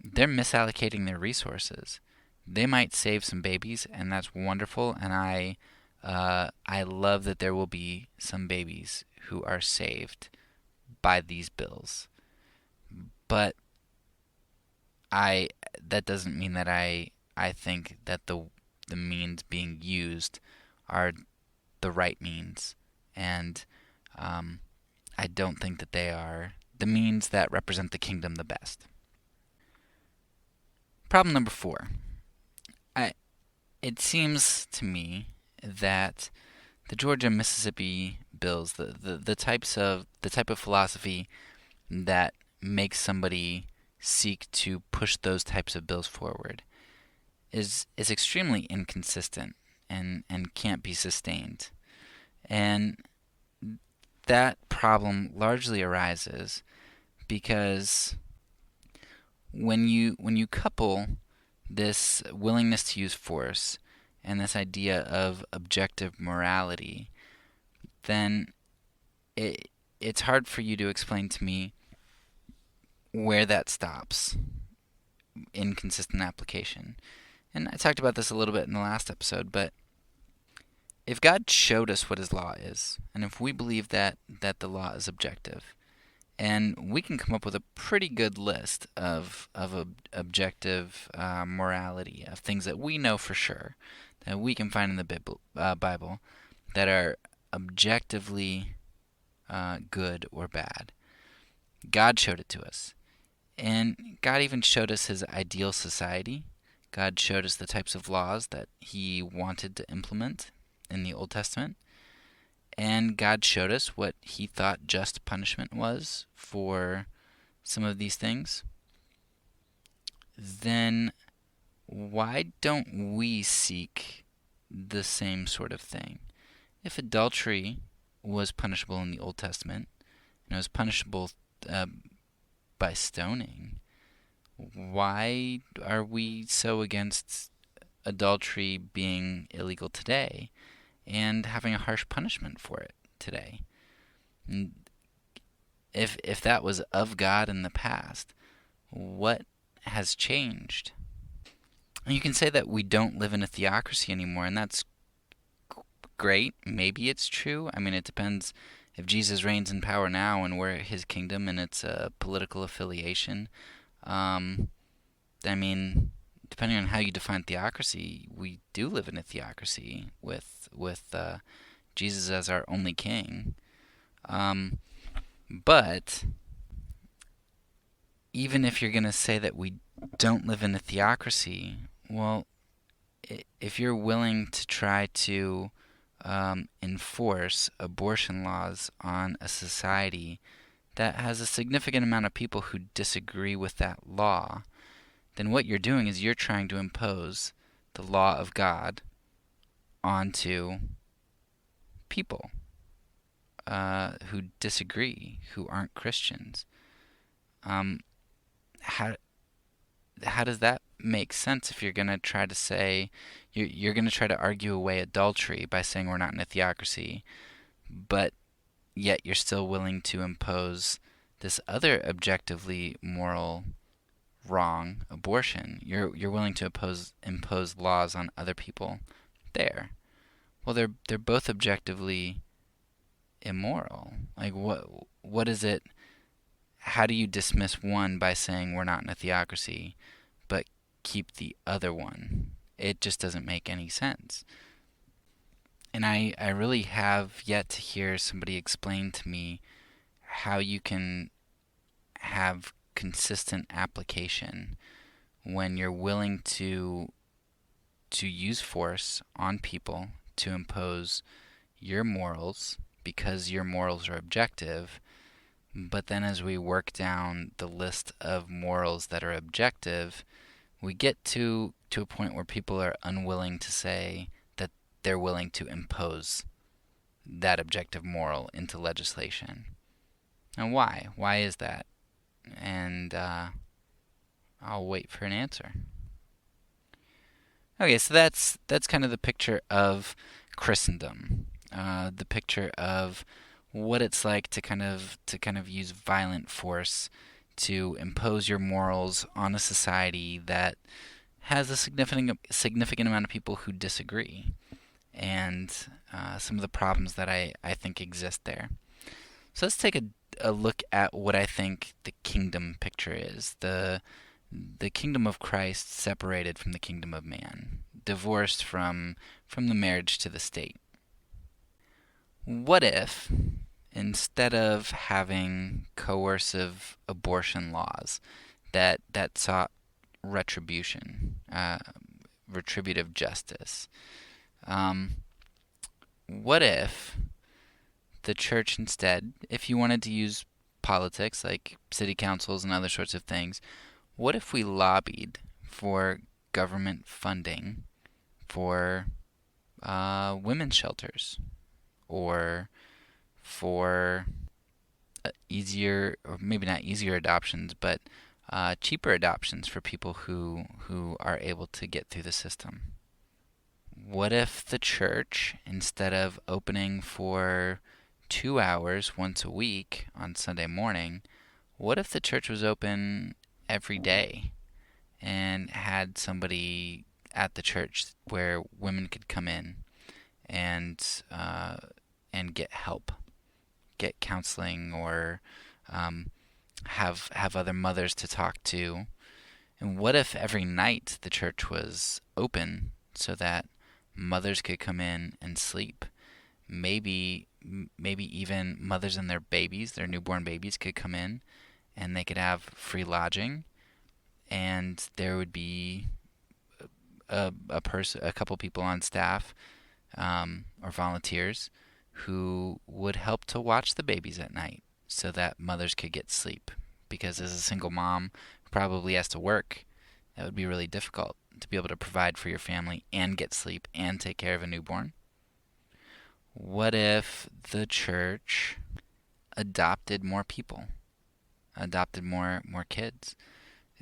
they're misallocating their resources. They might save some babies, and that's wonderful, and I love that there will be some babies who are saved by these bills. But that doesn't mean that I think that the means being used are the right means, and I don't think that they are the means that represent the kingdom the best. Problem number 4. It seems to me that the Georgia and Mississippi bills, the type of philosophy that makes somebody seek to push those types of bills forward is extremely inconsistent and can't be sustained. And that problem largely arises because when you couple this willingness to use force and this idea of objective morality, then it's hard for you to explain to me where that stops in consistent application. And I talked about this a little bit in the last episode, but if God showed us what his law is, and if we believe that the law is objective, and we can come up with a pretty good list of objective morality, of things that we know for sure, that we can find in the Bible that are objectively good or bad. God showed it to us. And God even showed us his ideal society. God showed us the types of laws that he wanted to implement in the Old Testament. And God showed us what he thought just punishment was for some of these things. Then why don't we seek the same sort of thing? If adultery was punishable in the Old Testament, and it was punishable by stoning, why are we so against adultery being illegal today and having a harsh punishment for it today? And if that was of God in the past, what has changed? And you can say that we don't live in a theocracy anymore, and that's great. Maybe it's true. I mean, it depends if Jesus reigns in power now and we're his kingdom and it's a political affiliation. I mean, depending on how you define theocracy, we do live in a theocracy with Jesus as our only king. But even if you're going to say that we don't live in a theocracy, well, if you're willing to try to enforce abortion laws on a society that has a significant amount of people who disagree with that law, then what you're doing is you're trying to impose the law of God onto people who disagree, who aren't Christians. How does that make sense if you're going to try to say you're going to try to argue away adultery by saying we're not in a theocracy, but yet you're still willing to impose this other objectively moral wrong, abortion? You're willing to impose laws on other people there. Well, they're both objectively immoral. Like what is it? How do you dismiss one by saying we're not in a theocracy, but keep the other one? It just doesn't make any sense. And I really have yet to hear somebody explain to me how you can have consistent application when you're willing to use force on people to impose your morals because your morals are objective. But then as we work down the list of morals that are objective, we get to a point where people are unwilling to say that they're willing to impose that objective moral into legislation. And why? Why is that? And I'll wait for an answer. Okay, so that's kind of the picture of Christendom, the picture of what it's like to kind of use violent force to impose your morals on a society that has a significant amount of people who disagree, and some of the problems that I think exist there. So let's take a look at what I think the kingdom picture is. The kingdom of Christ separated from the kingdom of man, divorced from the marriage to the state. What if, instead of having coercive abortion laws that sought retribution, retributive justice, what if the church instead, if you wanted to use politics like city councils and other sorts of things, What if we lobbied for government funding for women's shelters, or for easier, or maybe not easier adoptions, but cheaper adoptions for people who are able to get through the system? What if the church, instead of opening for 2 hours once a week on Sunday morning, what if the church was open every day and had somebody at the church where women could come in and get help, get counseling, or um, have other mothers to talk to? And what if every night the church was open so that mothers could come in and sleep? Maybe even mothers and their babies, their newborn babies, could come in and they could have free lodging, and there would be a couple people on staff, or volunteers, who would help to watch the babies at night so that mothers could get sleep. Because as a single mom who probably has to work, that would be really difficult to be able to provide for your family and get sleep and take care of a newborn. What if the church adopted more people, adopted more kids?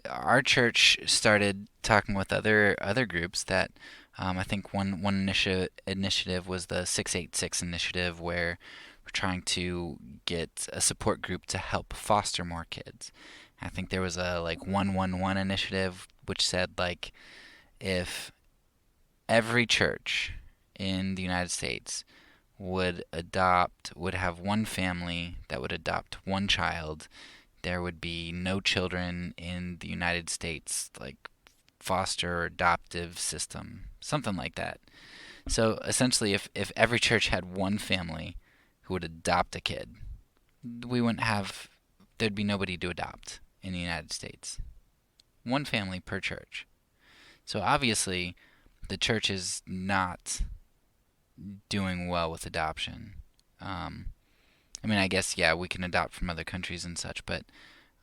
Our church started talking with other groups that, I think one initiative was the 686 initiative, where we're trying to get a support group to help foster more kids. I think there was a like 111 initiative, which said, like, if every church in the United States would have one family that would adopt one child, there would be no children in the United States, like foster or adoptive system, something like that. So essentially, if every church had one family who would adopt a kid, we wouldn't have, there'd be nobody to adopt in the United States. One family per church. So obviously, the church is not doing well with adoption. Um, I mean, I guess, yeah, we can adopt from other countries and such, but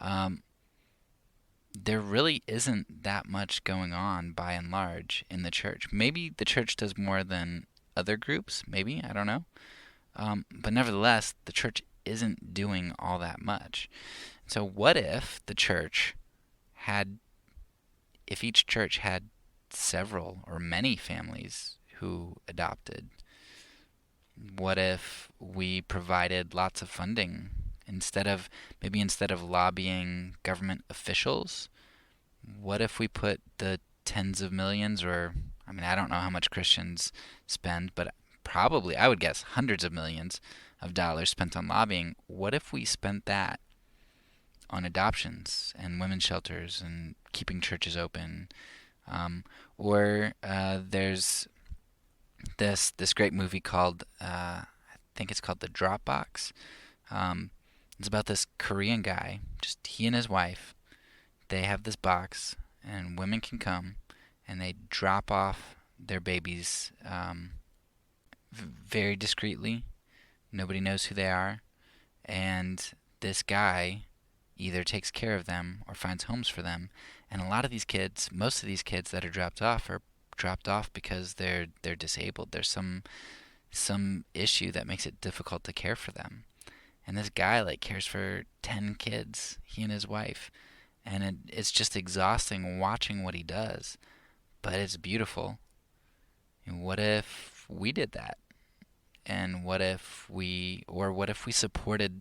um, there really isn't that much going on by and large in the church. Maybe the church does more than other groups, maybe, I don't know. But nevertheless, the church isn't doing all that much. So what if had, if each church had several or many families who adopted? What if we provided lots of funding instead of lobbying government officials? What if we put the tens of millions, or I mean, I don't know how much Christians spend, but probably, I would guess, hundreds of millions of dollars spent on lobbying. What if we spent that on adoptions and women's shelters and keeping churches open? There's this great movie called, I think it's called The Dropbox. Um, it's about this Korean guy, just he and his wife. They have this box, and women can come and they drop off their babies, very discreetly. Nobody knows who they are, and this guy either takes care of them or finds homes for them. And a lot of these kids, most of these kids that are dropped off, are dropped off because they're disabled. There's some issue that makes it difficult to care for them. And this guy like cares for 10 kids, he and his wife. And it's just exhausting watching what he does, but it's beautiful. And what if we did that? And what if we supported,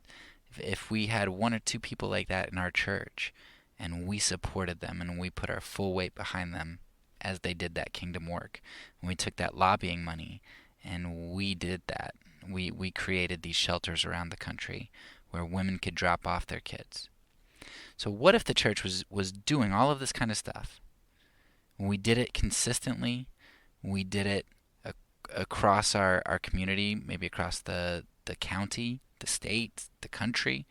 if we had one or two people like that in our church, and we supported them and we put our full weight behind them as they did that kingdom work. And we took that lobbying money and we did that. We created these shelters around the country where women could drop off their kids. So what if the church was doing all of this kind of stuff? We did it consistently. We did it across our community, maybe across the county, the state, the country.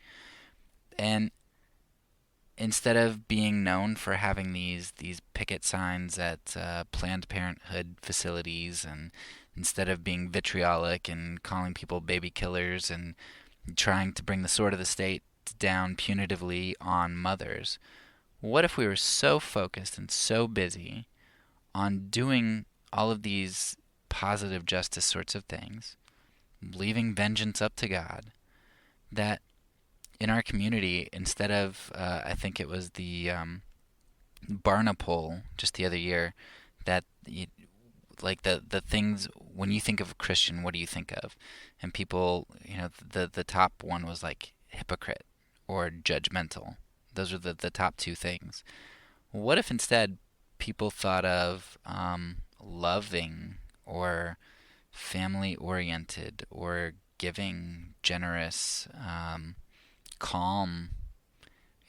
And instead of being known for having these picket signs at Planned Parenthood facilities, and instead of being vitriolic and calling people baby killers and trying to bring the sword of the state down punitively on mothers, What if we were so focused and so busy on doing all of these positive justice sorts of things, leaving vengeance up to God, that in our community, instead of, I think it was the Barna poll just the other year, that like the things when you think of a Christian, what do you think of? And people, the top one was like hypocrite or judgmental. Those are the top two things. What if instead people thought of loving or family oriented or giving, generous, calm?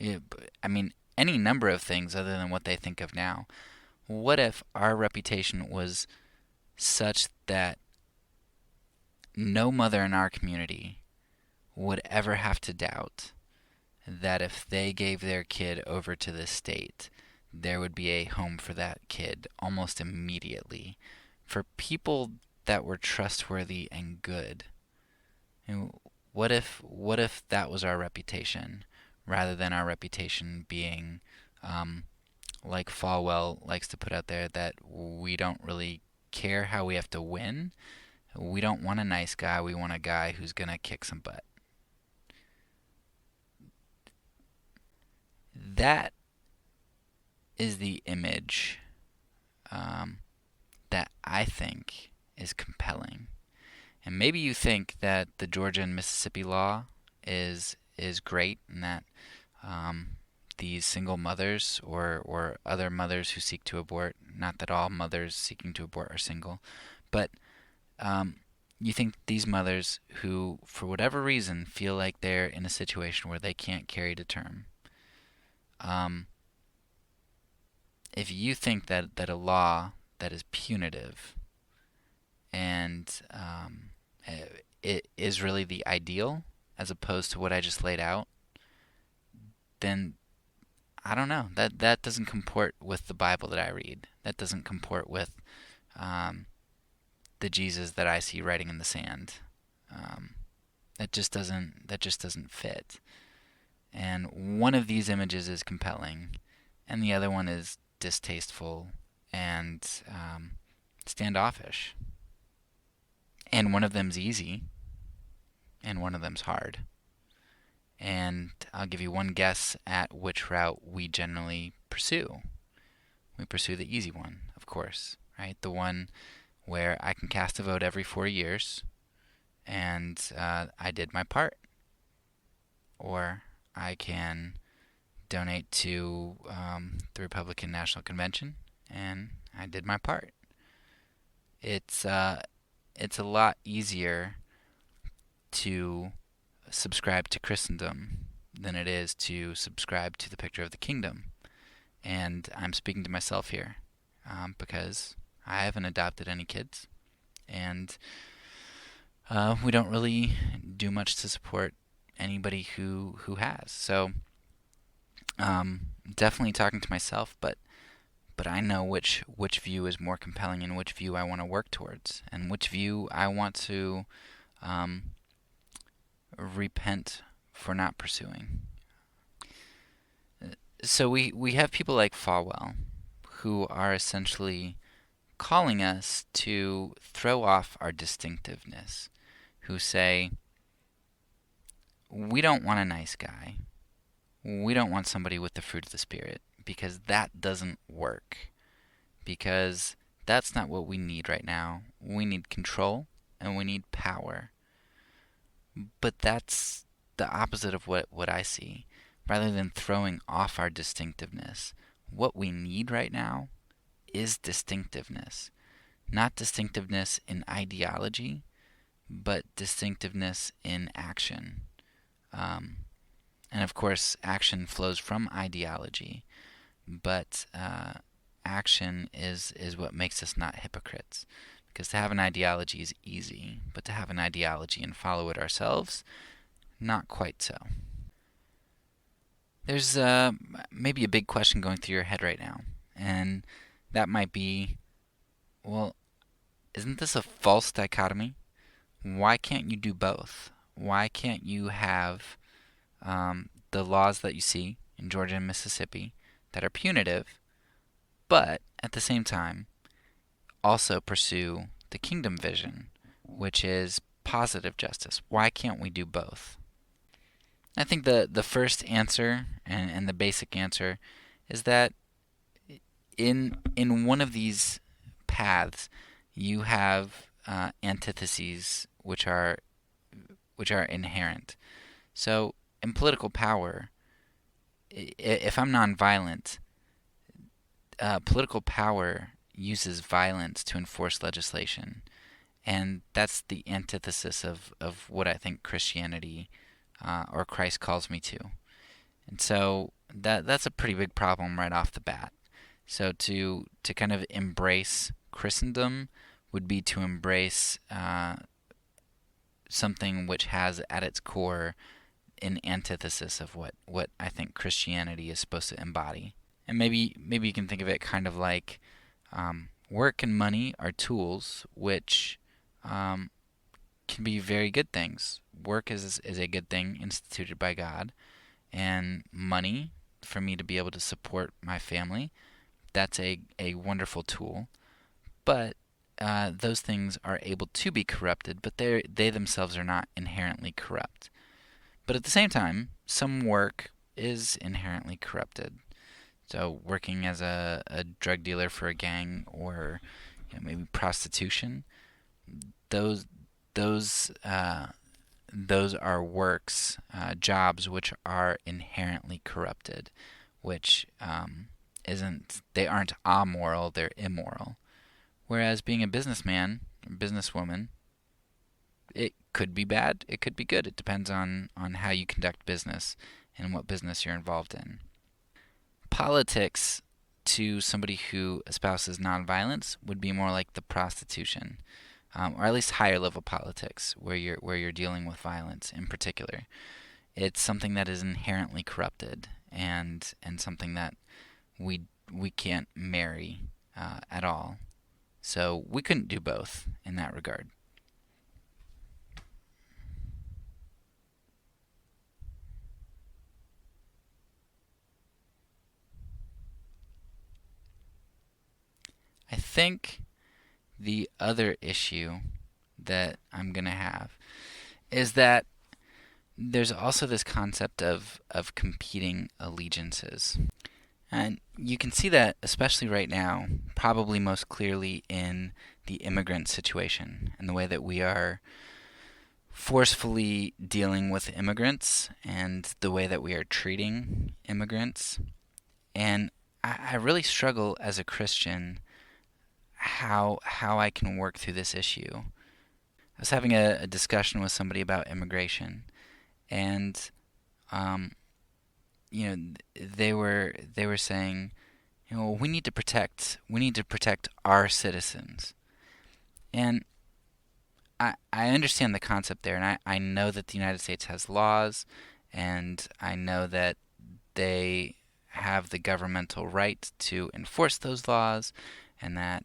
I mean, any number of things other than what they think of now. What if our reputation was such that no mother in our community would ever have to doubt that if they gave their kid over to the state, there would be a home for that kid almost immediately for people that were trustworthy and good? What if that was our reputation rather than our reputation being like Falwell likes to put out there, that we don't really care how we have to win. We don't want a nice guy. We want a guy who's going to kick some butt. That is the image that I think is compelling. And maybe you think that the Georgia and Mississippi law is great, and that these single mothers or other mothers who seek to abort, not that all mothers seeking to abort are single, but you think these mothers who, for whatever reason, feel like they're in a situation where they can't carry to term, if you think that a law that is punitive and it is really the ideal as opposed to what I just laid out, then I don't know. That doesn't comport with the Bible that I read. That doesn't comport with the Jesus that I see writing in the sand. That just doesn't fit. And one of these images is compelling, and the other one is distasteful and standoffish. And one of them's easy, and one of them's hard. And I'll give you one guess at which route we generally pursue. We pursue the easy one, of course, right? The one where I can cast a vote every 4 years, and I did my part. Or I can donate to the Republican National Convention, and I did my part. It's a lot easier to subscribe to Christendom than it is to subscribe to the picture of the kingdom. And I'm speaking to myself here because I haven't adopted any kids, and we don't really do much to support anybody who has. So definitely talking to myself, but I know which view is more compelling and which view I want to work towards, and which view I want to repent for not pursuing. So we have people like Falwell who are essentially calling us to throw off our distinctiveness, who say, we don't want a nice guy. We don't want somebody with the fruit of the Spirit, because that doesn't work. Because that's not what we need right now. We need control and we need power. But that's the opposite of what I see. Rather than throwing off our distinctiveness, what we need right now is distinctiveness. Not distinctiveness in ideology, but distinctiveness in action. And of course, action flows from ideology, but action is what makes us not hypocrites. Because to have an ideology is easy, but to have an ideology and follow it ourselves, not quite so. There's maybe a big question going through your head right now, and that might be, well, isn't this a false dichotomy? Why can't you do both? Why can't you have the laws that you see in Georgia and Mississippi that are punitive, but at the same time also pursue the kingdom vision, which is positive justice. Why can't we do both? I think the first answer and the basic answer is that in one of these paths you have antitheses which are inherent. So in political power, if I'm nonviolent, political power uses violence to enforce legislation, and that's the antithesis of what I think Christianity or Christ calls me to. And so that's a pretty big problem right off the bat. So to kind of embrace Christendom would be to embrace something which has at its core an antithesis of what I think Christianity is supposed to embody. And maybe you can think of it kind of like work and money are tools which um, can be very good things. Work is a good thing instituted by God, and money for me to be able to support my family, that's a wonderful tool. But those things are able to be corrupted, but they themselves are not inherently corrupt. But at the same time, some work is inherently corrupted. So working as a drug dealer for a gang, or maybe prostitution, those those those are works, jobs which are inherently corrupted, which isn't they aren't amoral, they're immoral. Whereas being a businessman or businesswoman, it could be bad, it could be good. It depends on how you conduct business and what business you're involved in. Politics to somebody who espouses nonviolence would be more like the prostitution, or at least higher level politics, where you're dealing with violence in particular. It's something that is inherently corrupted, and something that we can't marry at all. So we couldn't do both in that regard. I think the other issue that I'm going to have is that there's also this concept of competing allegiances. And you can see that, especially right now, probably most clearly in the immigrant situation and the way that we are forcefully dealing with immigrants and the way that we are treating immigrants. And I really struggle as a Christian how I can work through this issue. I was having a discussion with somebody about immigration, and um, they were saying, we need to protect our citizens, and I understand the concept there, and I know that the United States has laws, and I know that they have the governmental right to enforce those laws, and that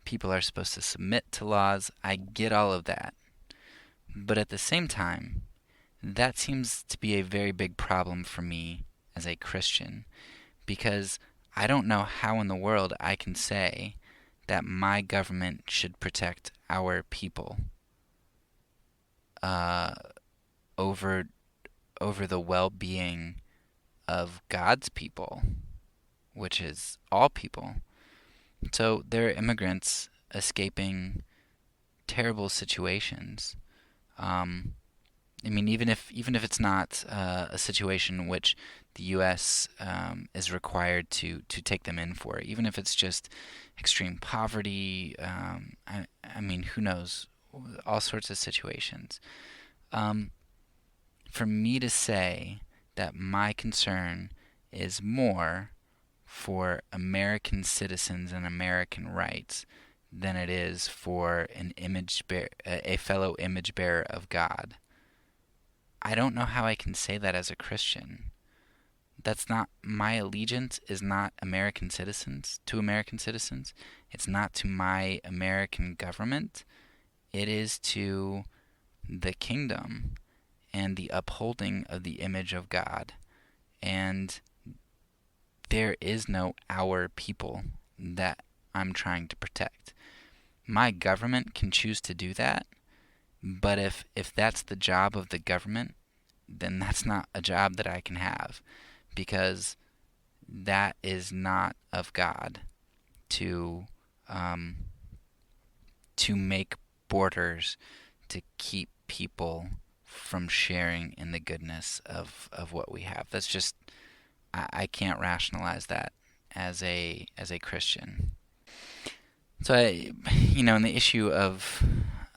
people are supposed to submit to laws. I get all of that. But at the same time, that seems to be a very big problem for me as a Christian, because I don't know how in the world I can say that my government should protect our people uh, over over the well-being of God's people, which is all people. So there are immigrants escaping terrible situations. Um, I mean, even if it's not a situation in which the U.S. Is required to take them in for, even if it's just extreme poverty, I mean, who knows, all sorts of situations. Um, for me to say that my concern is more for American citizens and American rights than it is for a fellow image bearer of God. I don't know how I can say that as a Christian. That's not my allegiance is not American citizens to American citizens. It's not to my American government. It is to the kingdom and the upholding of the image of God. And there is no our people that I'm trying to protect. My government can choose to do that, but if that's the job of the government, then that's not a job that I can have, because that is not of God to um, to make borders to keep people from sharing in the goodness of what we have. That's just I can't rationalize that as a Christian. So in the issue of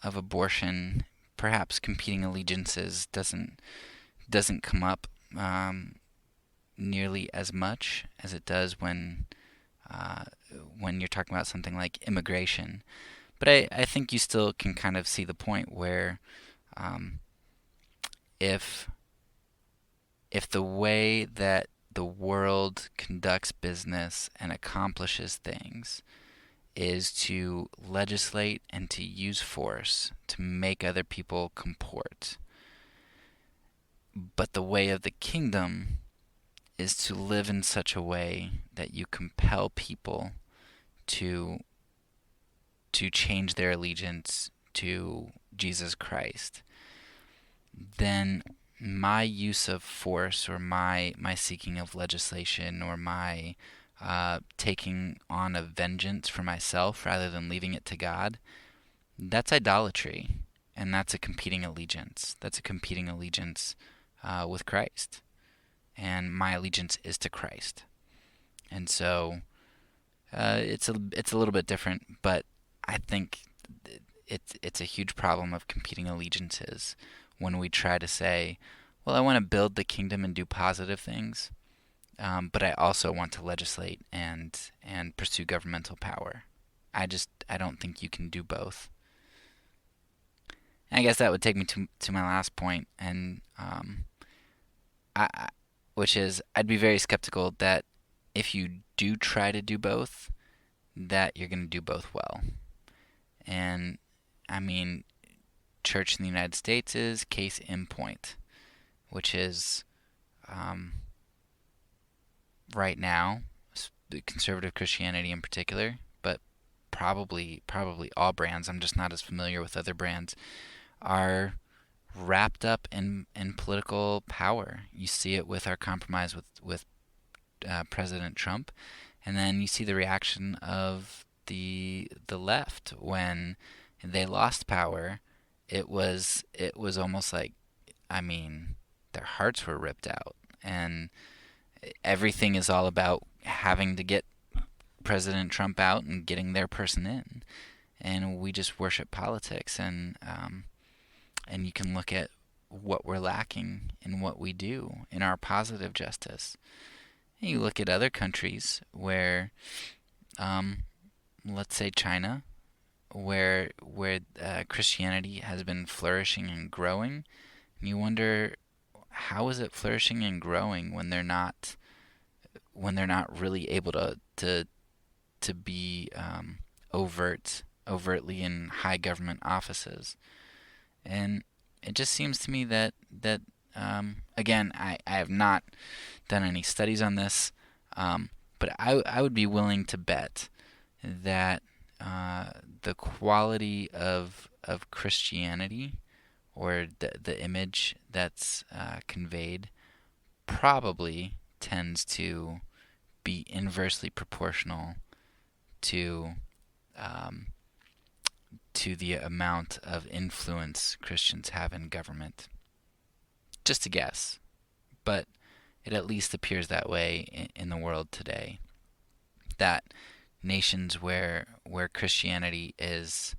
abortion, perhaps competing allegiances doesn't come up nearly as much as it does when you're talking about something like immigration. But I think you still can kind of see the point where um, if if the way that the world conducts business and accomplishes things is to legislate and to use force to make other people comport, but the way of the kingdom is to live in such a way that you compel people to change their allegiance to Jesus Christ, then my use of force, or my seeking of legislation, or my taking on a vengeance for myself rather than leaving it to God, that's idolatry, and that's a competing allegiance. That's a competing allegiance with Christ, and my allegiance is to Christ. And so it's a little bit different, but I think it's a huge problem of competing allegiances when we try to say, well, I want to build the kingdom and do positive things, but I also want to legislate and pursue governmental power. I don't think you can do both. And I guess that would take me to my last point, and which is I'd be very skeptical that if you do try to do both, that you're going to do both well. And I mean, church in the United States is case in point, which is right now, conservative Christianity in particular, but probably all brands, I'm just not as familiar with other brands, are wrapped up in political power. You see it with our compromise with President Trump, and then you see the reaction of the left when they lost power. It was almost like, I mean, their hearts were ripped out, and everything is all about having to get President Trump out and getting their person in, and we just worship politics, and you can look at what we're lacking in what we do in our positive justice. And you look at other countries where, let's say China, where Christianity has been flourishing and growing, and you wonder, how is it flourishing and growing when they're not really able to be overtly in high government offices. And it just seems to me that again, I have not done any studies on this, but I would be willing to bet that the quality of Christianity, or the image that's conveyed, probably tends to be inversely proportional to the amount of influence Christians have in government. Just a guess, but it at least appears that way in the world today. That nations where Christianity is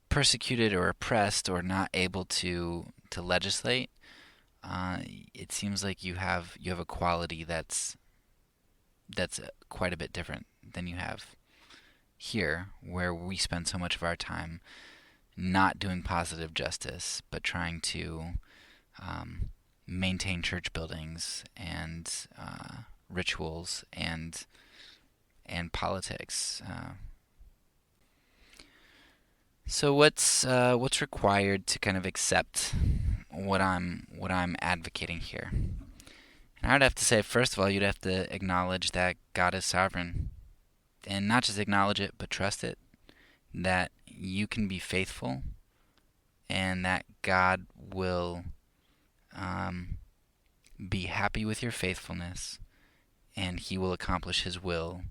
persecuted or oppressed or not able to legislate, it seems like you have a quality that's quite a bit different than you have here, where we spend so much of our time not doing positive justice, but trying to maintain church buildings and rituals and politics. So what's required to kind of accept what I'm advocating here? And I would have to say, first of all, you'd have to acknowledge that God is sovereign. And not just acknowledge it, but trust it. That you can be faithful and that God will be happy with your faithfulness and He will accomplish His will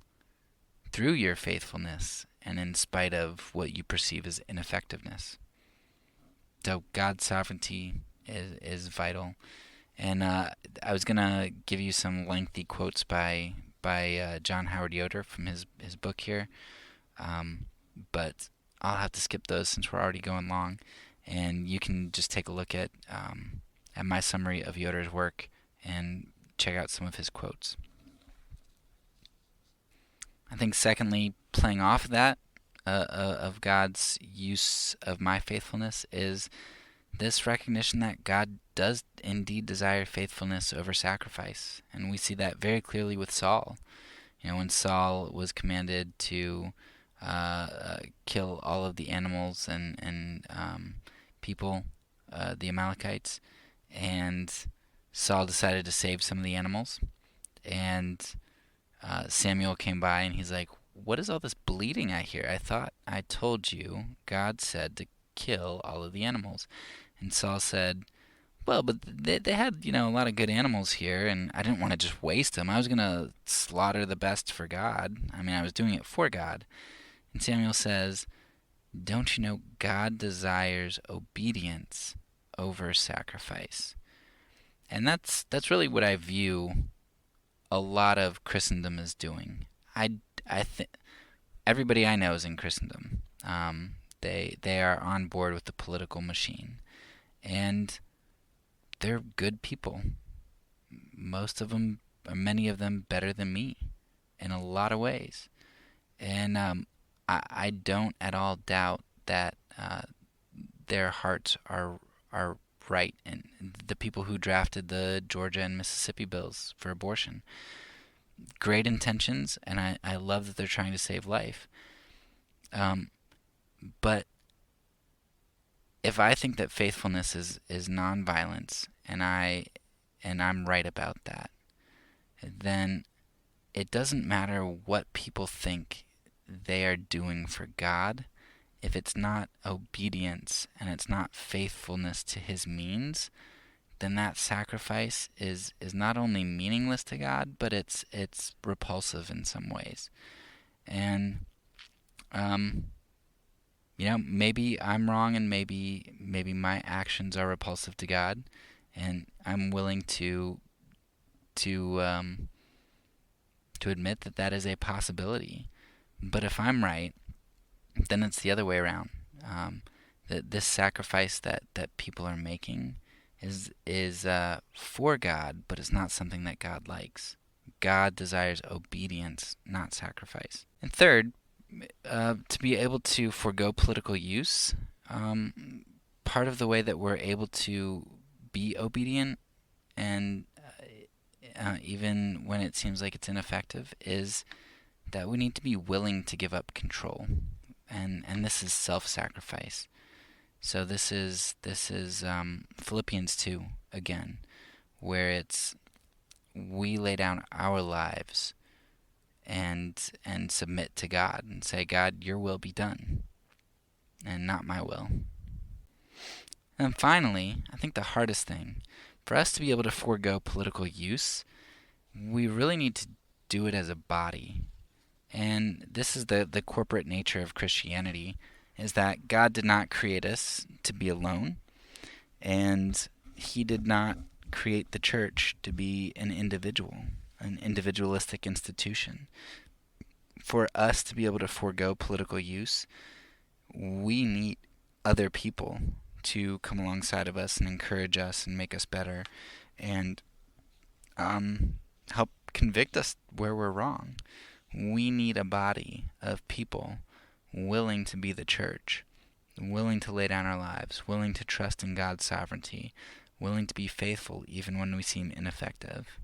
through your faithfulness and in spite of what you perceive as ineffectiveness. So God's sovereignty is vital. And I was going to give you some lengthy quotes by John Howard Yoder from his book here, but I'll have to skip those since we're already going long. And you can just take a look at my summary of Yoder's work and check out some of his quotes. I think secondly, playing off of that, of God's use of my faithfulness, is this recognition that God does indeed desire faithfulness over sacrifice. And we see that very clearly with Saul. When Saul was commanded to kill all of the animals and people, the Amalekites, and Saul decided to save some of the animals, and Samuel came by and he's like, "What is all this bleeding I hear? I thought I told you God said to kill all of the animals." And Saul said, "Well, but they had, a lot of good animals here, and I didn't want to just waste them. I was going to slaughter the best for God. I was doing it for God." And Samuel says, "Don't you know God desires obedience over sacrifice?" And that's really what I view a lot of Christendom as doing. I think everybody I know is in Christendom. They are on board with the political machine, and they're good people. Most of them, or many of them, better than me in a lot of ways. And I don't at all doubt that their hearts are right, and the people who drafted the Georgia and Mississippi bills for abortion, great intentions, and I love that they're trying to save life. But if I think that faithfulness is nonviolence, and I'm right about that, then it doesn't matter what people think they are doing for God. If it's not obedience and it's not faithfulness to His means, then that sacrifice is not only meaningless to God, but it's repulsive in some ways. And maybe I'm wrong, and maybe my actions are repulsive to God, and I'm willing to admit that is a possibility. But if I'm right, then it's the other way around. That this sacrifice that people are making is for God, but it's not something that God likes. God desires obedience, not sacrifice. And third, to be able to forego political use, part of the way that we're able to be obedient, and even when it seems like it's ineffective, is that we need to be willing to give up control. And this is self-sacrifice. So this is Philippians 2 again, where it's we lay down our lives and submit to God and say, "God, your will be done, and not my will." And finally, I think the hardest thing for us to be able to forego political use, we really need to do it as a body. And this is the corporate nature of Christianity, is that God did not create us to be alone, and He did not create the church to be an individualistic institution. For us to be able to forego political use, we need other people to come alongside of us and encourage us and make us better, and help convict us where we're wrong. We need a body of people willing to be the church, willing to lay down our lives, willing to trust in God's sovereignty, willing to be faithful even when we seem ineffective.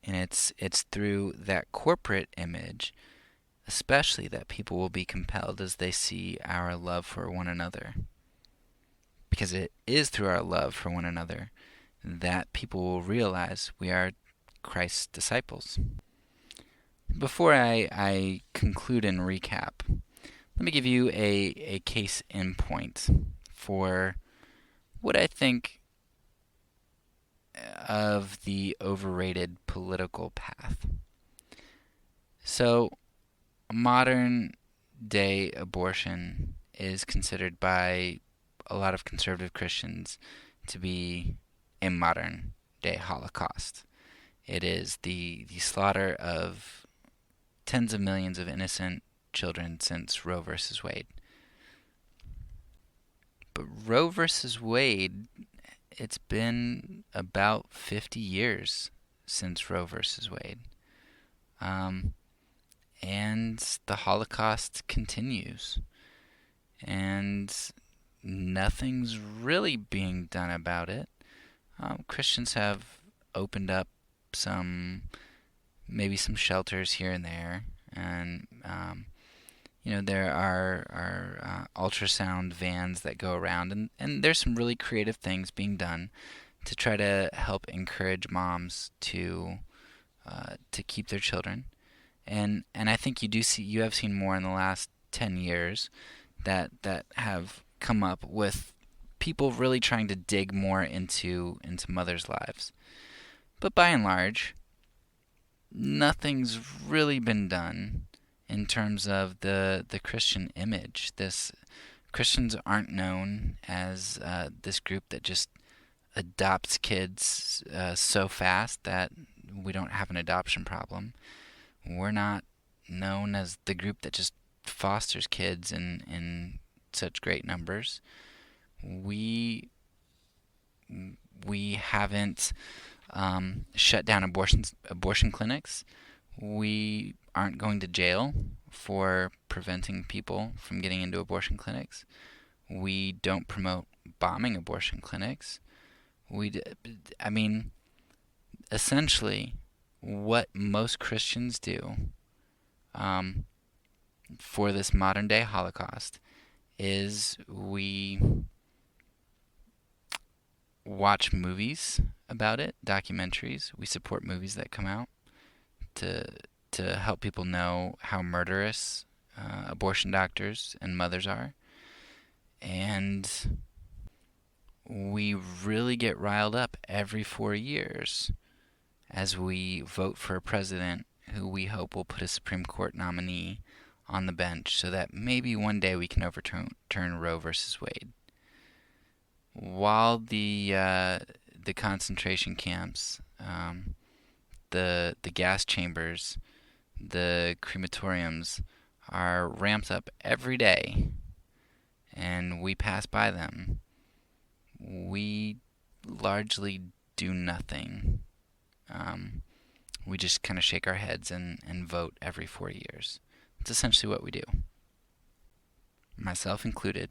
And it's through that corporate image, especially, that people will be compelled as they see our love for one another. Because it is through our love for one another that people will realize we are Christ's disciples. Before I conclude and recap, let me give you a case in point for what I think of the overrated political path. So, modern day abortion is considered by a lot of conservative Christians to be a modern day Holocaust. It is the slaughter of tens of millions of innocent children since Roe versus Wade. But Roe versus Wade, it's been about 50 years since Roe versus Wade. And the Holocaust continues. And nothing's really being done about it. Christians have opened up maybe some shelters here and there, and there are ultrasound vans that go around, and there's some really creative things being done to try to help encourage moms to keep their children, and I think you have seen more in the last 10 years that have come up with people really trying to dig more into mothers' lives. But by and large, nothing's really been done in terms of the Christian image. Christians aren't known as this group that just adopts kids so fast that we don't have an adoption problem. We're not known as the group that just fosters kids in such great numbers. We haven't shut down abortion clinics. We aren't going to jail for preventing people from getting into abortion clinics. We don't promote bombing abortion clinics. Essentially, what most Christians do for this modern day Holocaust is we watch movies about it, documentaries. We support movies that come out to help people know how murderous abortion doctors and mothers are. And we really get riled up every 4 years as we vote for a president who we hope will put a Supreme Court nominee on the bench so that maybe one day we can overturn Roe versus Wade. While the concentration camps, the gas chambers, the crematoriums are ramped up every day, and we pass by them, we largely do nothing. We just kind of shake our heads and vote every 4 years. It's essentially what we do. Myself included,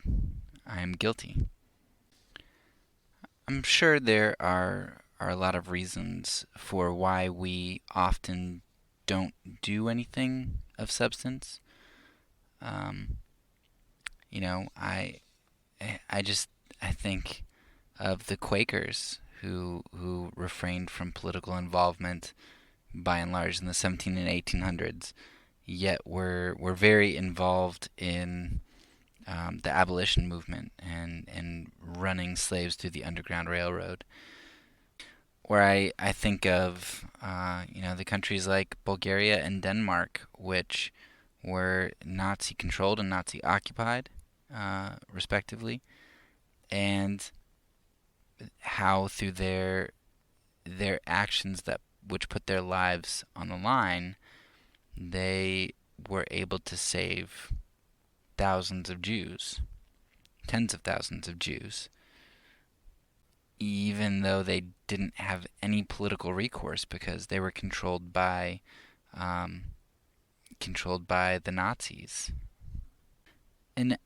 I am guilty. I'm sure there are a lot of reasons for why we often don't do anything of substance. I think of the Quakers who refrained from political involvement by and large in the 17 and 1800s, yet were very involved in the abolition movement and running slaves through the Underground Railroad. Or I think of the countries like Bulgaria and Denmark, which were Nazi controlled and Nazi occupied, respectively, and how through their actions which put their lives on the line, they were able to save thousands of Jews, tens of thousands of Jews, even though they didn't have any political recourse because they were controlled by the Nazis. And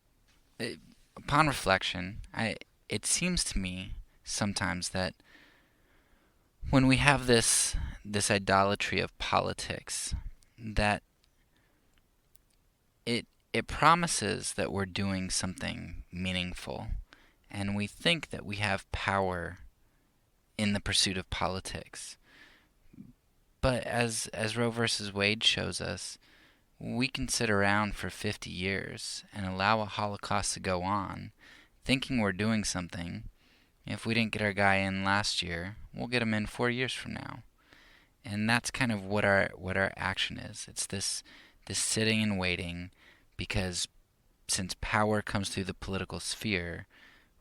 upon reflection, it seems to me sometimes that when we have this idolatry of politics, that it promises that we're doing something meaningful, and we think that we have power in the pursuit of politics. But as Roe versus Wade shows us, we can sit around for 50 years and allow a Holocaust to go on, thinking we're doing something. If we didn't get our guy in last year, we'll get him in 4 years from now. And that's kind of what our action is. It's this sitting and waiting, because since power comes through the political sphere,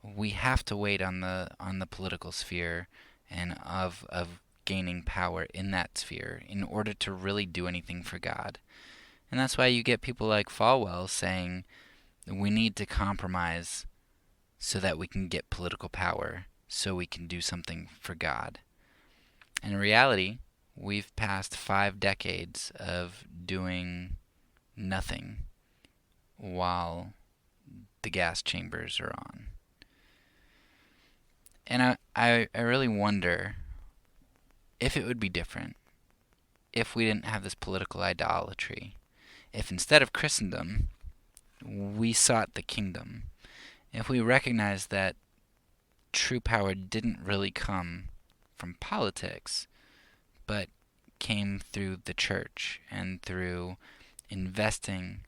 we have to wait on the political sphere and of gaining power in that sphere in order to really do anything for God. And that's why you get people like Falwell saying we need to compromise so that we can get political power, so we can do something for God. And in reality, we've passed 5 decades of doing nothing while the gas chambers are on. And I really wonder if it would be different if we didn't have this political idolatry. If instead of Christendom, we sought the kingdom. If we recognized that true power didn't really come from politics, but came through the church and through investing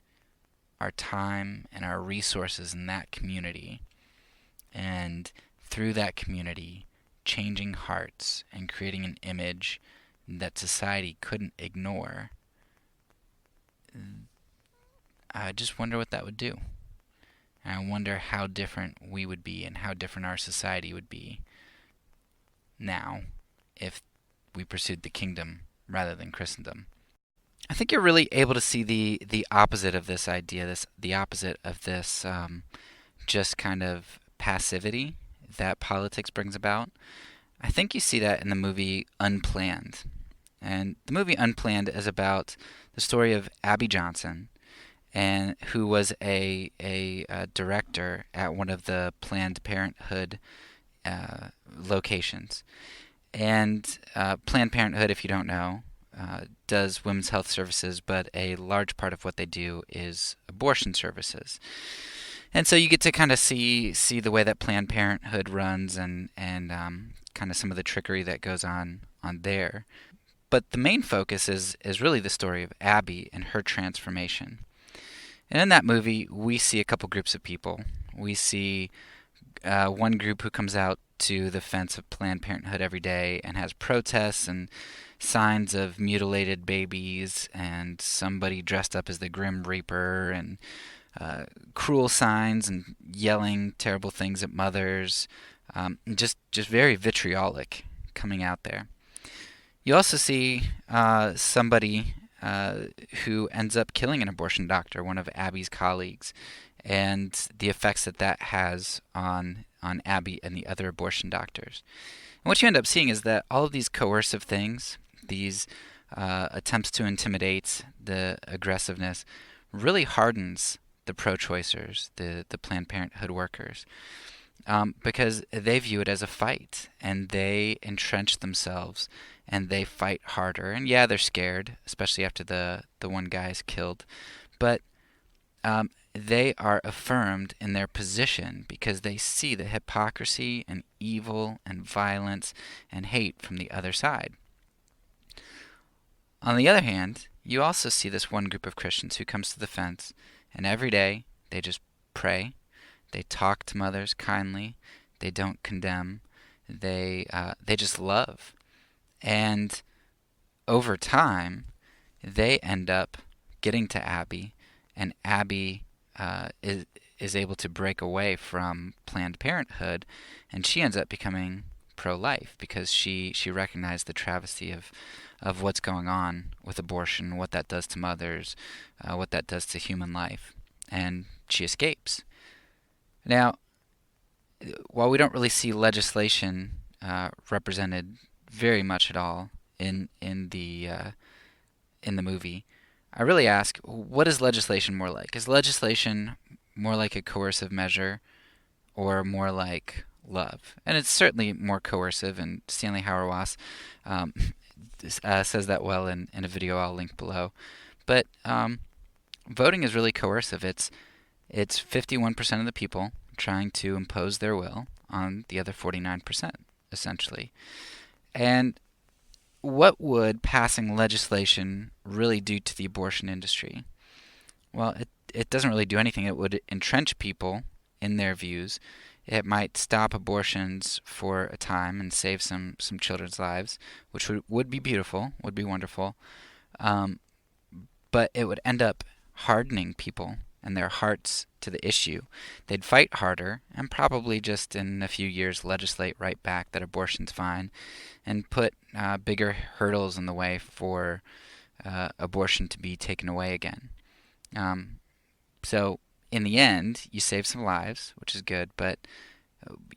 our time and our resources in that community, and through that community changing hearts and creating an image that society couldn't ignore, I just wonder what that would do. And I wonder how different we would be and how different our society would be now if we pursued the kingdom rather than Christendom. I think you're really able to see the opposite of this idea, the opposite of this just kind of passivity that politics brings about. I think you see that in the movie Unplanned. And the movie Unplanned is about the story of Abby Johnson, and who was a director at one of the Planned Parenthood locations. And Planned Parenthood, if you don't know, does women's health services, but a large part of what they do is abortion services. And so you get to kind of see the way that Planned Parenthood runs, and kind of some of the trickery that goes on there. But the main focus is really the story of Abby and her transformation. And in that movie, we see a couple groups of people. We see one group who comes out to the fence of Planned Parenthood every day and has protests and signs of mutilated babies and somebody dressed up as the Grim Reaper and cruel signs and yelling terrible things at mothers. Just very vitriolic coming out there. You also see somebody who ends up killing an abortion doctor, one of Abby's colleagues, and the effects that has on Abby and the other abortion doctors. And what you end up seeing is that all of these coercive things, these attempts to intimidate, the aggressiveness, really hardens the pro-choicers, the Planned Parenthood workers, because they view it as a fight, and they entrench themselves, and they fight harder. And yeah, they're scared, especially after the one guy is killed, but they are affirmed in their position because they see the hypocrisy and evil and violence and hate from the other side. On the other hand, you also see this one group of Christians who comes to the fence, and every day they just pray, they talk to mothers kindly, they don't condemn, they just love. And over time, they end up getting to Abby, and Abby is able to break away from Planned Parenthood, and she ends up becoming pro-life because she recognized the travesty of what's going on with abortion, what that does to mothers, what that does to human life, and she escapes. Now, while we don't really see legislation represented very much at all in the movie, I really ask, what is legislation more like? Is legislation more like a coercive measure or more like love? And it's certainly more coercive, and Stanley Hauerwas says that well in a video I'll link below. But voting is really coercive. It's 51% of the people trying to impose their will on the other 49%. essentially. And what would passing legislation really do to the abortion industry? Well, it doesn't really do anything. It would entrench people in their views. It might stop abortions for a time and save some children's lives, which would be beautiful, would be wonderful. Um, but it would end up hardening people and their hearts to the issue. They'd fight harder and probably just in a few years legislate right back that abortion's fine and put bigger hurdles in the way for abortion to be taken away again. Um, so in the end, you save some lives, which is good, but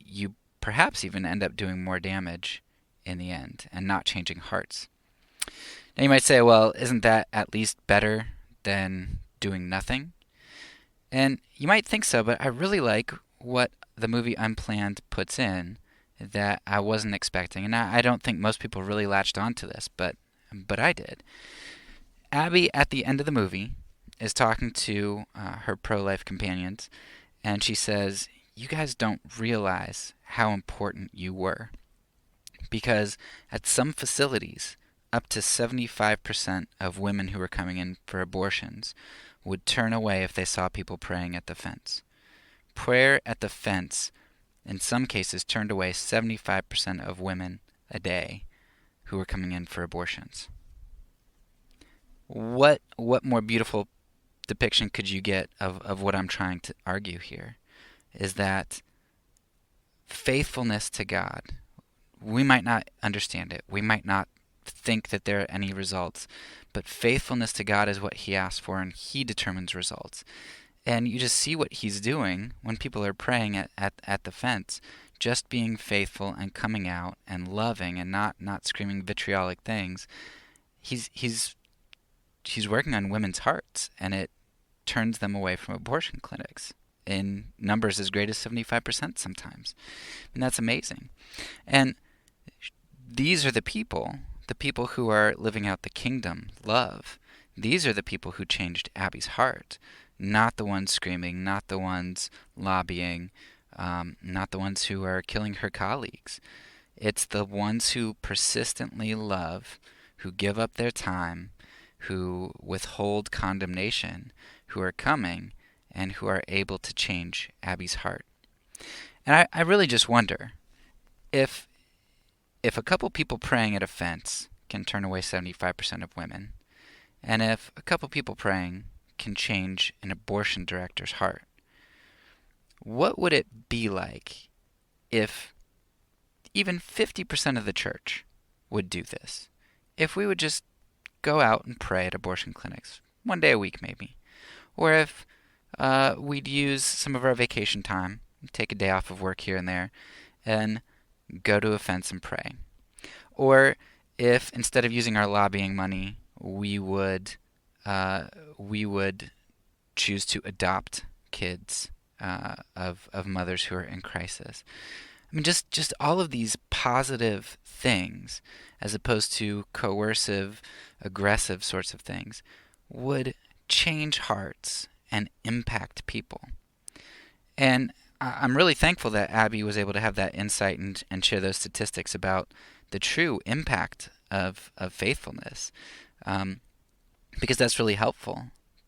you perhaps even end up doing more damage in the end and not changing hearts. Now you might say, well, isn't that at least better than doing nothing? And you might think so, but I really like what the movie Unplanned puts in that I wasn't expecting, and I don't think most people really latched onto this, but I did. Abby, at the end of the movie, is talking to her pro-life companions, and she says, "You guys don't realize how important you were, because at some facilities, up to 75% of women who were coming in for abortions would turn away if they saw people praying at the fence. Prayer at the fence, in some cases, turned away 75% of women a day who were coming in for abortions." What more beautiful depiction could you get of what I'm trying to argue here? Is that faithfulness to God, we might not understand it. We might not think that there are any results, but faithfulness to God is what He asks for, and He determines results. And you just see what He's doing when people are praying at the fence, just being faithful and coming out and loving and not screaming vitriolic things. He's working on women's hearts, and it turns them away from abortion clinics in numbers as great as 75% sometimes. And that's amazing. And these are the people who are living out the kingdom love. These are the people who changed Abby's heart, not the ones screaming, not the ones lobbying, not the ones who are killing her colleagues. It's the ones who persistently love, who give up their time, who withhold condemnation, who are coming, and who are able to change Abby's heart. And I really just wonder if a couple people praying at a fence can turn away 75% of women, and if a couple people praying can change an abortion director's heart, what would it be like if even 50% of the church would do this? If we would just go out and pray at abortion clinics, one day a week maybe. Or if we'd use some of our vacation time, take a day off of work here and there, and go to a fence and pray. Or if instead of using our lobbying money, we would choose to adopt kids of mothers who are in crisis. I mean, just all of these positive things, as opposed to coercive, aggressive sorts of things, would change hearts and impact people. And I'm really thankful that Abby was able to have that insight and share those statistics about the true impact of faithfulness, because that's really helpful.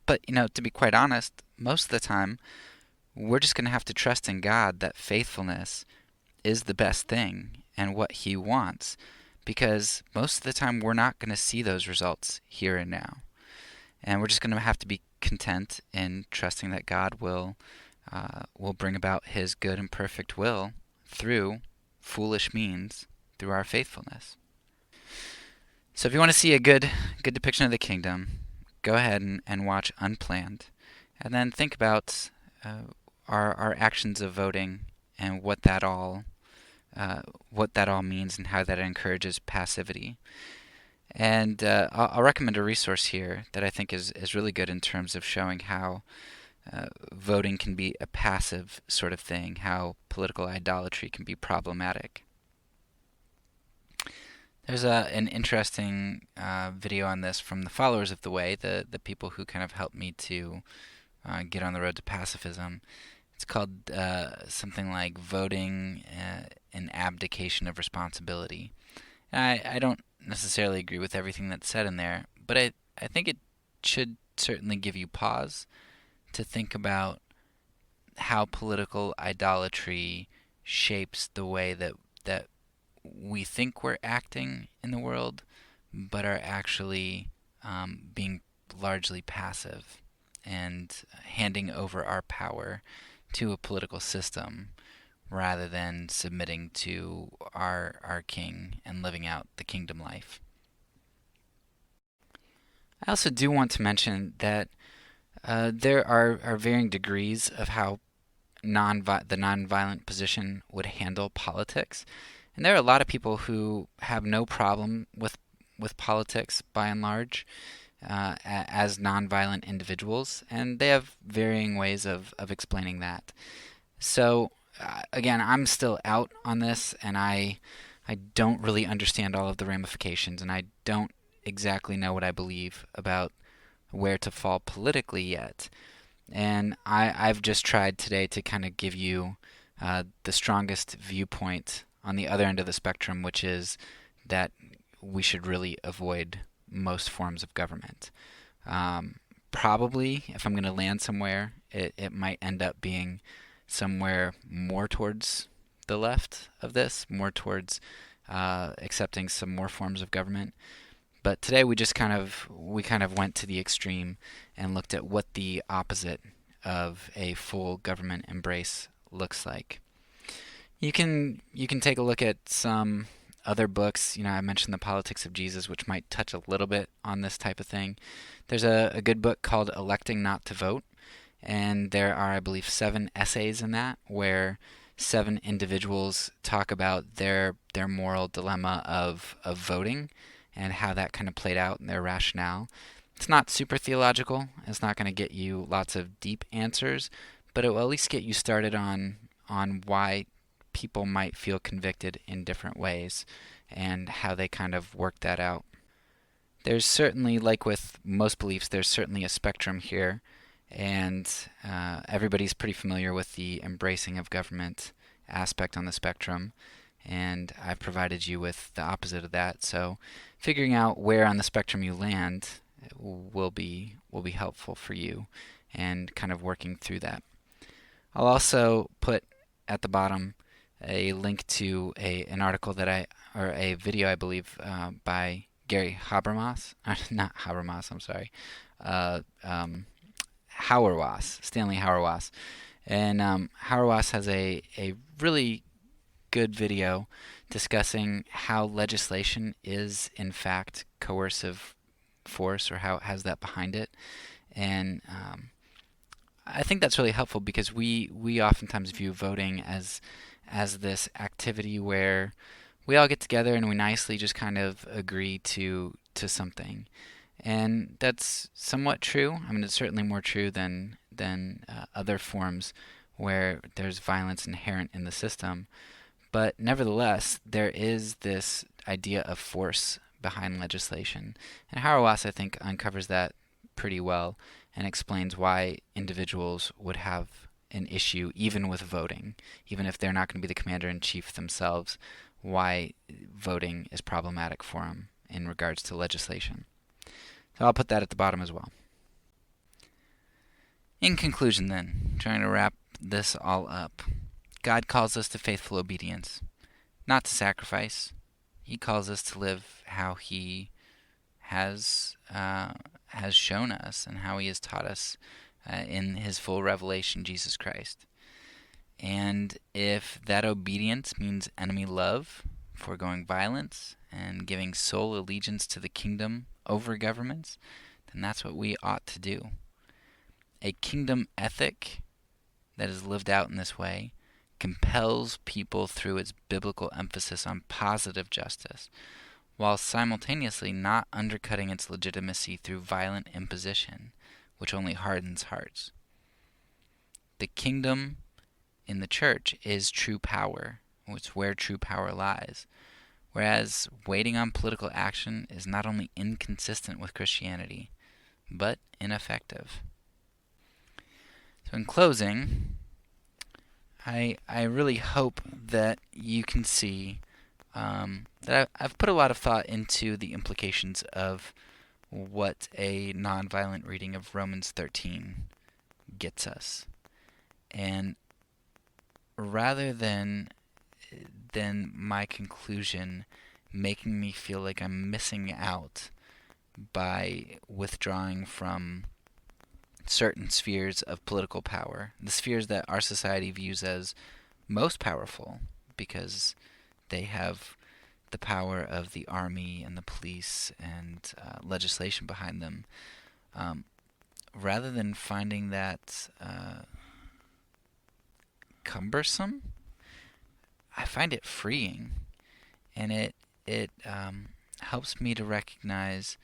But, to be quite honest, most of the time, we're just going to have to trust in God that faithfulness is the best thing and what He wants, because most of the time we're not going to see those results here and now. And we're just going to have to be content in trusting that God will bring about His good and perfect will through foolish means, through our faithfulness. So if you want to see a good depiction of the kingdom, go ahead and watch Unplanned, and then think about our actions of voting and what that all means and how that encourages passivity. And I'll recommend a resource here that I think is really good in terms of showing how voting can be a passive sort of thing, how political idolatry can be problematic. There's an interesting video on this from the followers of the way, the people who kind of helped me to get on the road to pacifism. It's called something like Voting an abdication of responsibility. I don't necessarily agree with everything that's said in there, but I think it should certainly give you pause to think about how political idolatry shapes the way that we think we're acting in the world, but are actually being largely passive and handing over our power to a political system rather than submitting to our king and living out the kingdom life. I also do want to mention that there are varying degrees of how the nonviolent position would handle politics. And there are a lot of people who have no problem with politics by and large as nonviolent individuals, and they have varying ways of explaining that. So, again, I'm still out on this, and I don't really understand all of the ramifications, and I don't exactly know what I believe about where to fall politically yet. And I've just tried today to kind of give you the strongest viewpoint on the other end of the spectrum, which is that we should really avoid most forms of government. Probably, if I'm going to land somewhere, it might end up being somewhere more towards the left of this, more towards accepting some more forms of government. But today we kind of went to the extreme and looked at what the opposite of a full government embrace looks like. You can take a look at some other books. I mentioned The Politics of Jesus, which might touch a little bit on this type of thing. There's a good book called Electing Not to Vote, and there are, I believe, 7 essays in that where 7 individuals talk about their moral dilemma of voting and how that kind of played out in their rationale. It's not super theological. It's not going to get you lots of deep answers, but it will at least get you started on why people might feel convicted in different ways and how they kind of work that out. There's certainly, like with most beliefs, there's certainly a spectrum here, and everybody's pretty familiar with the embracing of government aspect on the spectrum, and I've provided you with the opposite of that. So figuring out where on the spectrum you land will be helpful for you, and kind of working through that. I'll also put at the bottom a link to an article or a video, I believe, by Gary Habermas, not Habermas, I'm sorry, Hauerwas, Stanley Hauerwas. And Hauerwas has a really good video discussing how legislation is in fact coercive force, or how it has that behind it. And I think that's really helpful because we oftentimes view voting as this activity where we all get together and we nicely just kind of agree to something. And that's somewhat true. I mean, it's certainly more true than other forms where there's violence inherent in the system. But nevertheless, there is this idea of force behind legislation. And Hauerwas, I think, uncovers that pretty well and explains why individuals would have an issue even with voting, even if they're not going to be the commander-in-chief themselves, why voting is problematic for them in regards to legislation. So I'll put that at the bottom as well. In conclusion then, trying to wrap this all up, God calls us to faithful obedience, not to sacrifice. He calls us to live how He has shown us and how He has taught us in His full revelation, Jesus Christ. And if that obedience means enemy love, foregoing violence, and giving sole allegiance to the kingdom over governments, then that's what we ought to do. A kingdom ethic that is lived out in this way compels people through its biblical emphasis on positive justice, while simultaneously not undercutting its legitimacy through violent imposition, which only hardens hearts. The kingdom in the church is true power. It's where true power lies. Whereas waiting on political action is not only inconsistent with Christianity, but ineffective. So in closing, I really hope that you can see that I've put a lot of thought into the implications of what a nonviolent reading of Romans 13 gets us. And rather than my conclusion making me feel like I'm missing out by withdrawing from certain spheres of political power, the spheres that our society views as most powerful because they have the power of the army and the police and legislation behind them, rather than finding that cumbersome, I find it freeing, and it helps me to recognize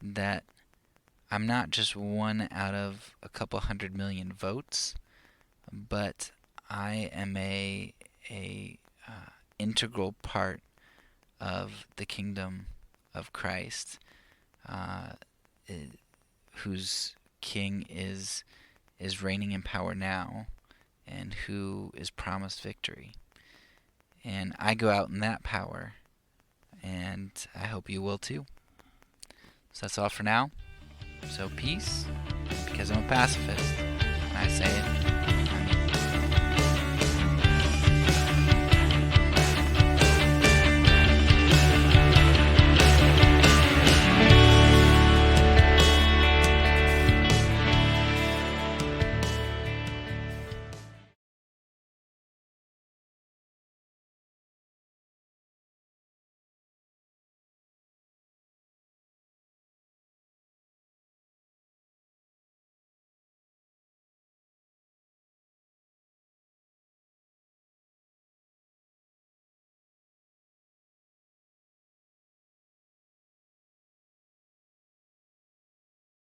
that I'm not just one out of a couple 100 million votes, but I am a integral part of the kingdom of Christ, uh, whose king is reigning in power now, and who is promised victory. And I go out in that power, and I hope you will too. So that's all for now. So peace, because I'm a pacifist, and I say it